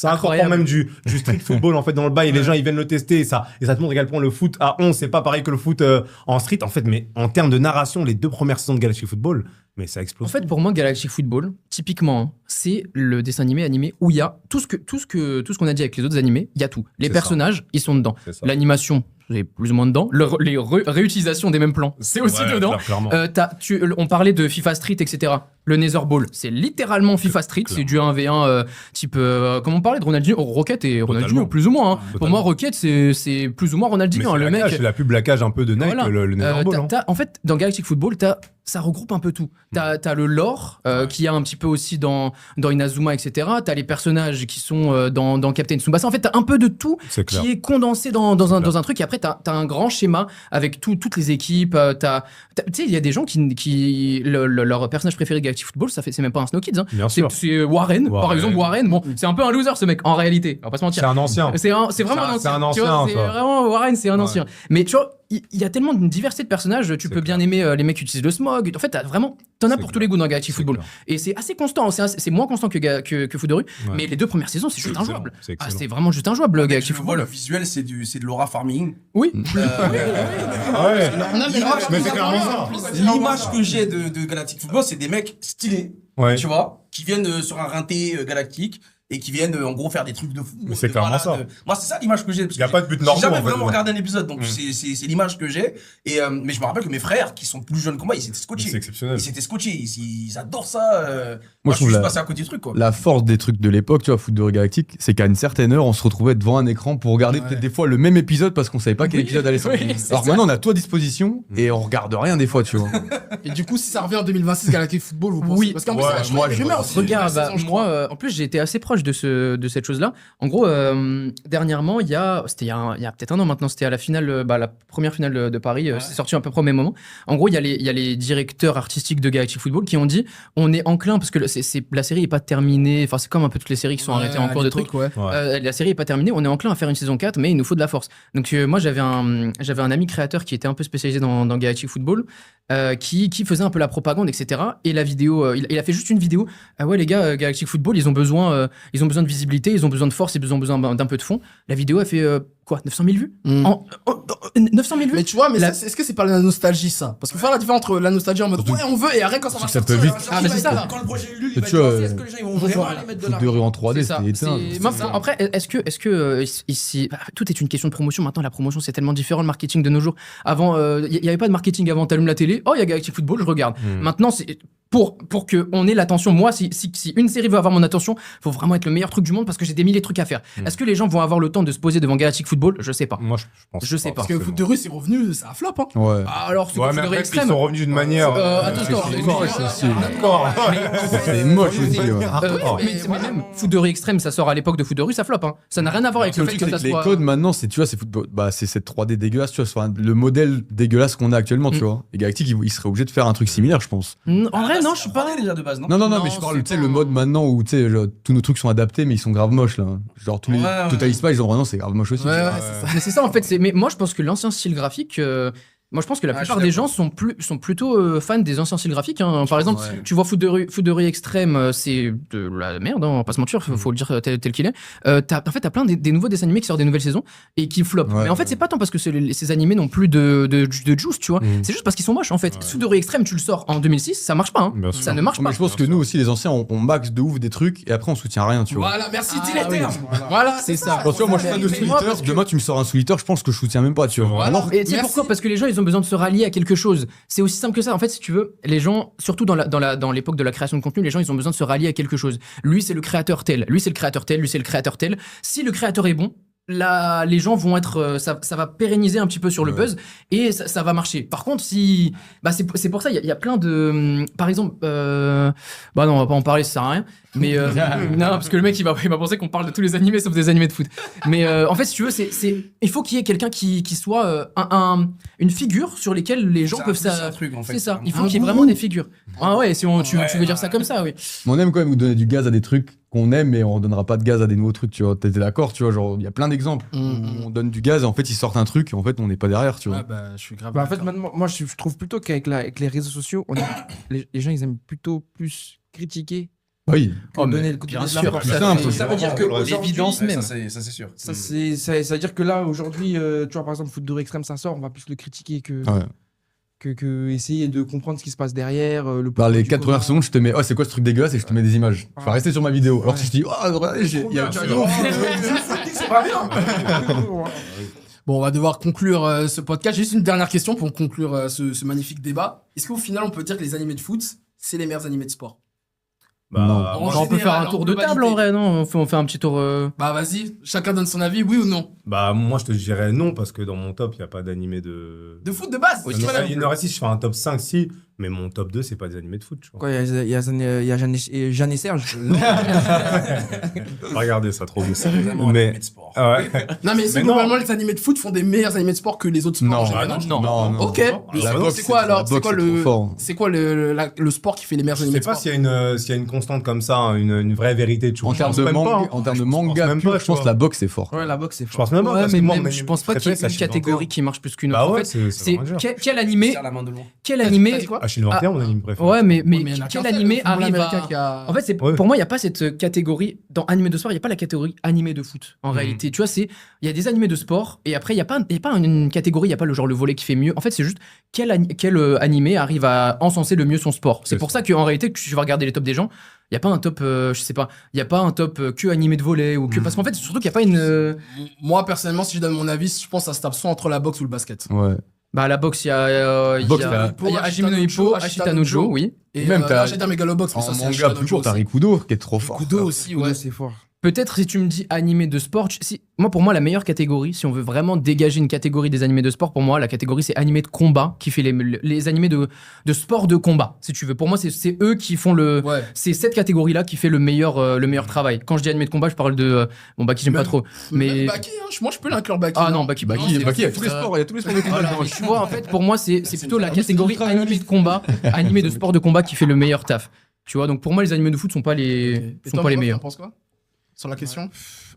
incorpore même du street football en fait dans le bail. Et les gens, ils viennent le tester et ça te montre à quel point le foot à 11, c'est pas pareil que le foot en street. En fait, mais en termes de narration, les 2 premières saisons de Galactic Football, mais ça explose. En fait, pour moi, Galactic Football, typiquement, c'est le dessin animé où il y a tout ce qu'on a dit avec les autres animés, il y a tout. Les C'est personnages, ils sont dedans. C'est ça. L'animation, c'est plus ou moins dedans. Les réutilisations des mêmes plans, c'est aussi Ouais, dedans. clairement. On parlait de FIFA Street, etc. Le Netherball, c'est littéralement FIFA Street. C'est du 1v1 type. Comme on parlait de Ronaldinho, Rocket et Ronaldinho, Totalement. plus ou moins. Hein. Pour Totalement. moi, Rocket, c'est plus ou moins Mais Ronaldinho. c'est Le la mec. cage, c'est la pub blacage un peu de Nike, Voilà. le Netherball. En fait, dans Galactic Football, ça regroupe un peu tout. T'as le lore qu'il y a un petit peu aussi dans Inazuma, etc. T'as les personnages qui sont dans Captain Tsubasa. En fait, t'as un peu de tout C'est clair. qui est condensé dans un truc. Et après, t'as un grand schéma avec toutes les équipes. Tu sais, il y a des gens qui leur personnage préféré de Galactic Football, c'est même pas un Snow Kids. Hein. Bien sûr. C'est Warren, par Warren. exemple. Warren, bon, c'est un peu un loser ce mec en réalité. On va pas se mentir. C'est un ancien. C'est vraiment un ancien. C'est un Tu vois, ancien, c'est ça. vraiment Warren, c'est un Ouais. ancien. Mais tu vois, il y a tellement d'une diversité de personnages. Tu peux bien aimer les mecs qui utilisent le smog. En fait, t'en as pour tous les goûts dans Galactic Football. clair. Et c'est assez constant. C'est moins constant que Foot de rue. Ouais. Mais les 2 premières saisons, c'est juste excellent, injouable. c'est excellent. C'est vraiment juste injouable, Tu Galactic le vois, le Football. visuel, c'est de l'aura farming. Oui. Ah ouais. Mais c'est clairement ça. L'image que j'ai de Galactic Football, c'est des mecs stylés, Ouais. tu vois, qui viennent sur un rinté galactique et qui viennent en gros faire des trucs de fou. Mais c'est de clairement malade. ça. Moi, c'est ça l'image que j'ai. parce Y a que pas de but j'ai normaux, jamais en fait, vraiment ouais. regardé un épisode, donc c'est l'image que j'ai. Mais je me rappelle que mes frères, qui sont plus jeunes que moi, ils étaient scotchés. C'est exceptionnel. Ils étaient scotchés, ils adorent ça. Moi, je je suis trouve juste passé à côté du truc, quoi. La force des trucs de l'époque, tu vois, Foot de rue Galactique, c'est qu'à une certaine heure, on se retrouvait devant un écran pour regarder peut-être des fois le même épisode parce qu'on savait pas quel épisode allait sortir. Alors maintenant, on a tout à disposition et on regarde rien des fois, tu vois. Et du coup, si ça revient en 2026 Galactic Football, vous pensez Oui. Parce qu'en plus, Ouais, ça a changé moi, les je rumeurs vois. aussi. Regarde, La saison, je crois. moi, en plus, j'ai été assez proche de cette chose-là. En gros, dernièrement, c'était il y a peut-être un an maintenant, c'était à la finale, la première finale de Paris, c'est sorti à peu près au même moment. En gros, il y a les directeurs artistiques de Galactic Football qui ont dit, on est enclin, parce que la série est pas terminée, enfin c'est comme un peu toutes les séries qui sont arrêtées en cours de trucs. Ouais. La série est pas terminée, on est enclin à faire une saison 4, mais il nous faut de la force. Donc moi j'avais un ami créateur qui était un peu spécialisé dans Galactic Football, qui faisait un peu la propagande, etc. Et la vidéo, il a fait juste une vidéo. Ouais les gars, Galactic Football, ils ont besoin de visibilité, ils ont besoin de force, ils ont besoin d'un peu de fond. La vidéo a fait quoi, 900 000 vues 900 000 vues. Mais tu vois, mais La- est-ce que c'est pas la nostalgie ça? Parce qu'il faut faire la différence entre la nostalgie en mode ouais, on veut et arrête quand ça va Ça sortir. peut vite. Ah, mais c'est ça. Quand le projet Lulu, Tu il va vois, être lancé, est-ce que les gens ils vont vraiment aller mettre de Foot de l'argent rue en 3D, C'est ça. c'était éteint. Après, est-ce que ici, tout est une question de promotion. Maintenant, la promotion, c'est tellement différent, le marketing de nos jours. Avant, il n'y avait pas de marketing avant. T'allumes la télé, oh, il y a Galactic Football, je regarde. Maintenant, c'est pour qu'on ait l'attention. Moi, si une série veut avoir mon attention, faut vraiment être le meilleur truc du monde parce que j'ai des milliers de trucs à faire. Est-ce que les gens vont avoir le temps de se poser devant Galactic Football? Je sais pas. Moi, je pense Je sais pas. Parce que Foot de rue, c'est revenu, ça a flop. Hein. Ouais. Alors, c'est Ouais, quoi, mais Foot de rue après, ils extrême. sont revenus d'une manière. D'accord. C'est moche aussi. ouais. Mais même Foot de rue extrême, ça sort à l'époque de Foot de rue, ça flop. Hein. Ça n'a rien à voir avec Le le fait truc, que c'est ça que les soit. codes maintenant, c'est, tu vois, c'est cette 3D dégueulasse, tu vois, enfin, le modèle dégueulasse qu'on a actuellement, tu vois. Et Galactic, il serait obligé de faire un truc similaire, je pense. En vrai, non, je suis pas. déjà de base, non Non, Non, mais je parle, c'est tu sais, pas le mode maintenant où, tu sais, genre, tous nos trucs sont adaptés, mais ils sont grave moches, là. Genre, tous les Ouais. Total Spice, genre, vraiment, c'est grave moche aussi. Ouais, tu vois. ouais, c'est ça. Mais c'est ça en fait. Mais moi je pense que l'ancien style graphique. Moi je pense que la Ah, plupart je suis des gens sont plutôt fans des anciens styles graphiques. Hein. Par exemple, tu vois Foot de rue extrême, c'est de la merde, hein, on va pas se mentir, faut le dire tel qu'il est. T'as plein des nouveaux dessins animés qui sortent des nouvelles saisons et qui flopent. Ouais, mais en fait, c'est pas tant parce que ces animés n'ont plus de juice, tu vois. C'est juste parce qu'ils sont moches en fait. Foot de rue extrême, tu le sors en 2006, ça marche pas. Hein. Bien sûr. Ça ne marche Mais pas. je pense que nous aussi, les anciens, on max de ouf des trucs et après on soutient rien, tu vois. Voilà, merci, dis Ah, les termes. Voilà, c'est ça. Quand tu vois, moi je suis fan de Mais moi, Twitter, parce que- demain tu me sors un Twitter, je pense que je soutiens même pas, tu vois. Voilà. Alors, Et tu sais Merci. pourquoi? Parce que les gens, ils ont besoin de se rallier à quelque chose. C'est aussi simple que ça. En fait, si tu veux, les gens, surtout dans l'époque de la création de contenu, les gens, ils ont besoin de se rallier à quelque chose. Lui, c'est le créateur tel. Lui, c'est le créateur tel. Lui, c'est le créateur tel. Si le créateur est bon, les gens vont être, ça va pérenniser un petit peu sur le buzz et ça va marcher. Par contre, si, bah c'est pour ça, il y a plein de, par exemple, bah non, on va pas en parler, ça sert à rien. Mais non, parce que le mec il va penser qu'on parle de tous les animés sauf des animés de foot. Mais en fait, si tu veux, il faut qu'il y ait quelqu'un qui soit une figure sur lesquelles les gens peuvent ça. C'est ça. Il faut qu'il y ait vraiment des figures. Ah ouais, si tu veux dire ça comme ça, oui. Mais on aime quand même vous donner du gaz à des trucs qu'on aime, mais on donnera pas de gaz à des nouveaux trucs, tu vois. T'es d'accord, tu vois, genre, il y a plein d'exemples où on donne du gaz et en fait, ils sortent un truc et en fait, on n'est pas derrière, tu vois. Ouais, bah, je suis grave. Bah, en fait, maintenant, moi, je trouve plutôt qu'avec les réseaux sociaux, les gens, ils aiment plutôt plus critiquer Oui. que donner le coup de bien pied sûr, dans la plus porte. simple. Ça veut dire que L'évidence aujourd'hui, même. Ça, c'est sûr. ça veut dire que là, aujourd'hui, tu vois, par exemple, Foot de Rue Extrême, ça sort, on va plus le critiquer Ouais. que essayer de comprendre ce qui se passe derrière. Le Par les pourquoi du 4 premières comment. secondes, je te mets, oh, c'est quoi ce truc dégueulasse et je te mets des images. Tu vas rester sur ma vidéo. Alors que si je te dis, oh, regardez, il y a C'est pas bien. Bon, on va devoir conclure ce podcast. J'ai juste une dernière question pour conclure ce magnifique débat. Est-ce qu'au final, on peut dire que les animés de foot, c'est les meilleurs animés de sport? Non. En On peut faire général, un tour en de table en globalité. vrai, non? On fait un petit tour. Bah vas-y, chacun donne son avis, oui ou non? Bah, moi, je te dirais non, parce que dans mon top, il n'y a pas d'animé de. De foot de base. Il y en aurait si je fais un top 5, si, mais mon top 2, c'est pas des animés de foot, je crois. Quoi, il y a Jeanne et Serge. Regardez ça, trop douce. Vraiment un Mais. animé de sport. Ah ouais. Non, mais est-ce que Mais non. globalement, les animés de foot font des meilleurs animés de sport que les autres sports en général? non. Ok. La boxe, C'est quoi alors? la C'est boxe, quoi c'est trop fort. c'est quoi le sport qui fait les meilleurs Je animés sais de pas sport? s'il y a une constante comme ça, hein, une vraie vérité. En termes de manga même pur, pas, je pense tu que la boxe, c'est fort. Ouais, la boxe, c'est Je fort. pense même pas. Ouais, parce mais que moi, même, mon je pense pas qu'il y ait préféré, une c'est catégorie qui marche plus qu'une autre. Bah En ouais, fait, c'est vraiment dur. quel animé, Serre la main de loin. quel T'as animé, dit quoi? Achille 21, mon anime préféré. ouais, mais Ouais, mais il y en a quel qu'un seul, animé le football arrive américain à... qui a- En fait, Ouais. pour moi, il n'y a pas cette catégorie. Dans animé de sport, il n'y a pas la catégorie animé de foot. En réalité, tu vois, il y a des animés de sport et après, il n'y a pas une catégorie, il n'y a pas le volet qui fait mieux. En fait, c'est juste quel animé arrive à encenser le mieux son sport. C'est pour ça qu'en réalité, que tu vas regarder les tops des gens, il n'y a pas un top, je sais pas, il n'y a pas un top que animé de volet ou que. Parce qu'en fait, surtout qu'il n'y a pas une. Moi, personnellement, si je donne mon avis, je pense que ça se tape soit entre la boxe ou le basket. Ouais. Bah, la boxe, il y a. Boxe, Il y a Hajime no Ippo, Ashita no Joe, oui. Et Même là, t'as- j'ai dit Megalobox, mais ça, En c'est manga Ashita no plus Joe court, t'as aussi. Rikudo qui est trop fort. Kudo aussi, ouais. Ouais, c'est fort. Peut-être si tu me dis animé de sport, pour moi la meilleure catégorie, si on veut vraiment dégager une catégorie des animés de sport, pour moi la catégorie c'est animé de combat qui fait les animés de sport de combat, si tu veux. Pour moi c'est eux qui font Ouais. c'est cette catégorie là qui fait le meilleur travail. Quand je dis animé de combat, je parle de Baki j'aime pas trop, mais Même Baki, hein, moi je peux l'inclure Baki. ah non Baki Non, Baki, c'est- il y a tous les sports, il y a tous les sports de combat. voilà, mais tu vois en fait pour moi c'est plutôt la catégorie animé de combat, animé de sport de combat qui fait le meilleur taf. Tu vois, donc pour moi les animés de foot sont pas les Et sont toi, pas les Momo, meilleurs. t'en penses quoi sur la question?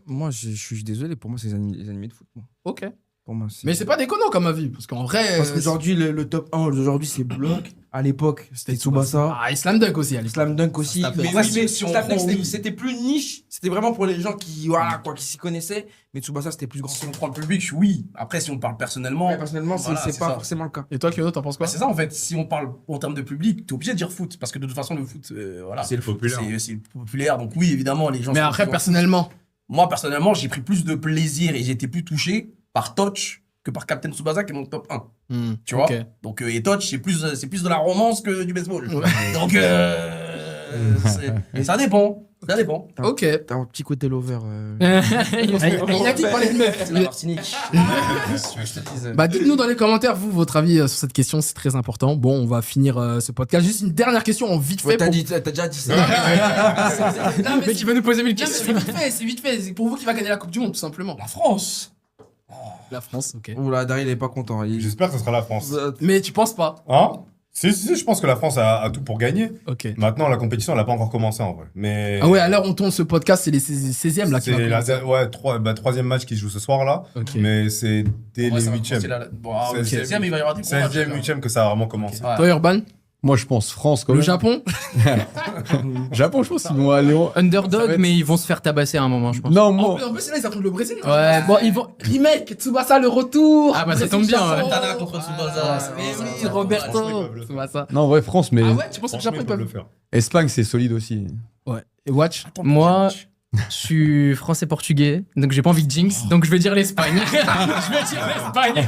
Moi, je suis désolé, pour moi, c'est les animés de foot. Moi. Ok. Pour moi, Mais c'est pas déconnant comme avis, parce qu'en vrai. Parce qu'aujourd'hui, le top 1 d'aujourd'hui, c'est Block. À l'époque, c'était Tsubasa. Ah, et Slam Dunk aussi, allez. Slam Dunk aussi. tape. Mais En vrai, oui, mais si on Slam Dunk, prend, oui. c'était plus niche. C'était vraiment pour les gens qui, voilà, quoi, qui s'y connaissaient. Mais Tsubasa, c'était plus grand. Si on prend le public, oui. Après, si on parle personnellement. Ouais, personnellement, voilà, c'est pas ça. forcément le cas. Et toi, Kyoto, t'en penses quoi? Bah, c'est ça en fait, si on parle en termes de public, t'es obligé de dire foot, parce que de toute façon le foot, voilà, C'est le populaire. c'est le populaire, donc oui évidemment les gens. Mais sont après, plus- personnellement. Moi personnellement j'ai pris plus de plaisir et j'ai été plus touché par Touch que par Captain Tsubasa qui est mon top 1, tu vois. Ok. Donc et Touch c'est plus de la romance que du baseball. Donc ça dépend, ça dépend. Ok. T'as un petit côté lover. Il a qui parlait de meuf. C'est la cynique. Je te dise. Bah, dites-nous dans les commentaires, vous, votre avis sur cette question, c'est très important. Bon, on va finir ce podcast. Juste une dernière question en vite fait. Ouais, pour- t'as déjà dit ça. Non, mais Le mec il va nous poser 1000 Non, mais questions. c'est vite fait, c'est vite fait. C'est pour vous qui va gagner la Coupe du Monde, tout simplement. La France. La France, ok. Oula, Daryl, il est pas content. J'espère que ce sera la France. Mais tu penses pas? Hein? Si, je pense que la France a tout pour gagner. Ok. Maintenant, la compétition, elle n'a pas encore commencé en vrai. Mais Ah ouais, à l'heure où on tourne ce podcast, c'est les 16e là qui c'est va commencer. troisième match qui se joue ce soir là. Ok. Mais c'est dès Ouais, les ça va huitièmes. commencer là. Bon, ah, C'est- 16e, il va y avoir des gros matchs, 16e, là. 8e que ça a vraiment commencé. Ouais. Toi, Urban, Moi, je pense France quand le même. Japon? Japon, je pense qu'ils vont aller. Ça Underdog, va être- mais ils vont se faire tabasser à un moment, je pense. Non, En moi. plus, là, ils affrontent le Brésil. Ouais, bon, ils vont. Remake, Tsubasa, le retour. Ah bah, ça tombe bien, Brésil, ouais. Japon. Tana contre Tsubasa. Mais oui, Je Roberto. crois qu'ils peuvent le faire. Tsubasa. Non, en vrai, France, mais Ah ouais, tu penses que le Japon, Franchement, ils ils peuvent le peuvent. faire. Espagne, c'est solide aussi. Ouais. Et Watch? Moi, je suis français-portugais, donc j'ai pas envie de jinx, donc je vais dire l'Espagne. Je vais dire l'Espagne.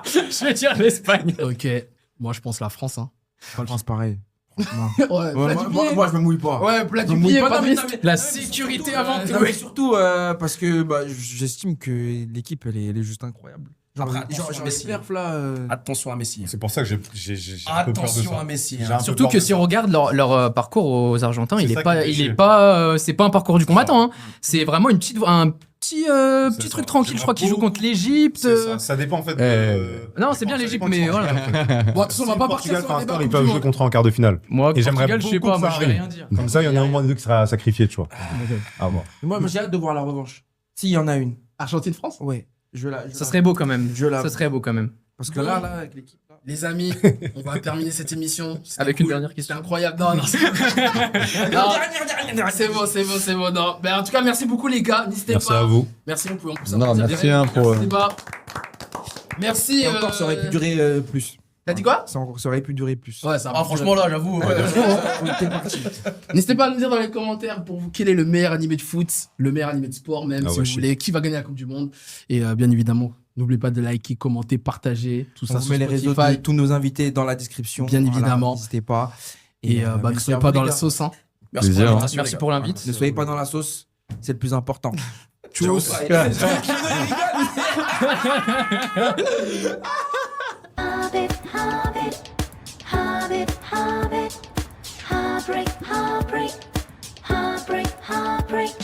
Je vais dire l'Espagne. Ok. Moi, je pense la France, hein. Je pense pareil. Ouais, plat du pied. Moi, je me mouille pas. Ouais, plat Je du me mouille pied, pas, pas non, de mais- risque. La sécurité avant tout. Non, mais surtout parce que j'estime que l'équipe, elle est juste incroyable. Après, attention à les Messi. perfs là. Attention à Messi. C'est pour ça que j'ai un peu peur de Attention ça. à Messi. J'ai hein. un peu Surtout peur que de si ça. on regarde leur parcours aux Argentins, C'est il ça est pas, qui me fait il chier. est pas, c'est pas un parcours du combattant. Hein. C'est vraiment un petit C'est truc ça. tranquille. Je crois qu'il joue contre l'Égypte. C'est ça. Ça dépend en fait. Non, c'est bien Ça l'Égypte, dépend mais du voilà. Bon, attention, on va pas partir Portugal sur fait un un débat score, ils Coupe peuvent du jouer Monde. contre eux en quart de finale. Moi, Et j'aimerais Portugal, je sais beaucoup pas, que moi ça je vais arrive. rien dire. Comme ça, il y en a un moment donné qui sera sacrifié, tu vois. À voir. Moi, j'ai hâte de voir la revanche. S'il y en a une. Argentine-France. Ouais. Ça serait beau quand même. Je la- Ça serait beau quand même. Parce que là, avec l'équipe. Là... Les amis, on va terminer cette émission. C'était Avec une dernière question. C'était incroyable. Non, non, c'est bon, c'est bon. Non. Ben, en tout cas, merci beaucoup, les gars. N'hésitez Merci pas. à vous. Merci, on peut Non, merci hein, pour. Merci, débat. Merci. Et encore, ça aurait pu durer plus. T'as dit quoi? Ça aurait pu durer plus. Ouais, ça Ah, franchement, là, j'avoue. N'hésitez pas à nous dire dans les commentaires pour vous quel est le meilleur animé de foot, le meilleur animé de sport, même Ah si ouais, vous voulez, qui va gagner la Coupe du Monde. Et bien évidemment, n'oubliez pas de liker, commenter, partager, tout On ça vous sur met les réseaux Spotify. de tous nos invités dans la description. Bien évidemment. N'hésitez pas. Et ne merci soyez à pas vous, dans les la gars. sauce. Hein. Merci pour Plaisir. l'invitation, Merci les pour gars. l'invite. Ne soyez pas dans la sauce, c'est le plus important. Tchuss. Heartbreak, heartbreak, heartbreak, heartbreak, heartbreak.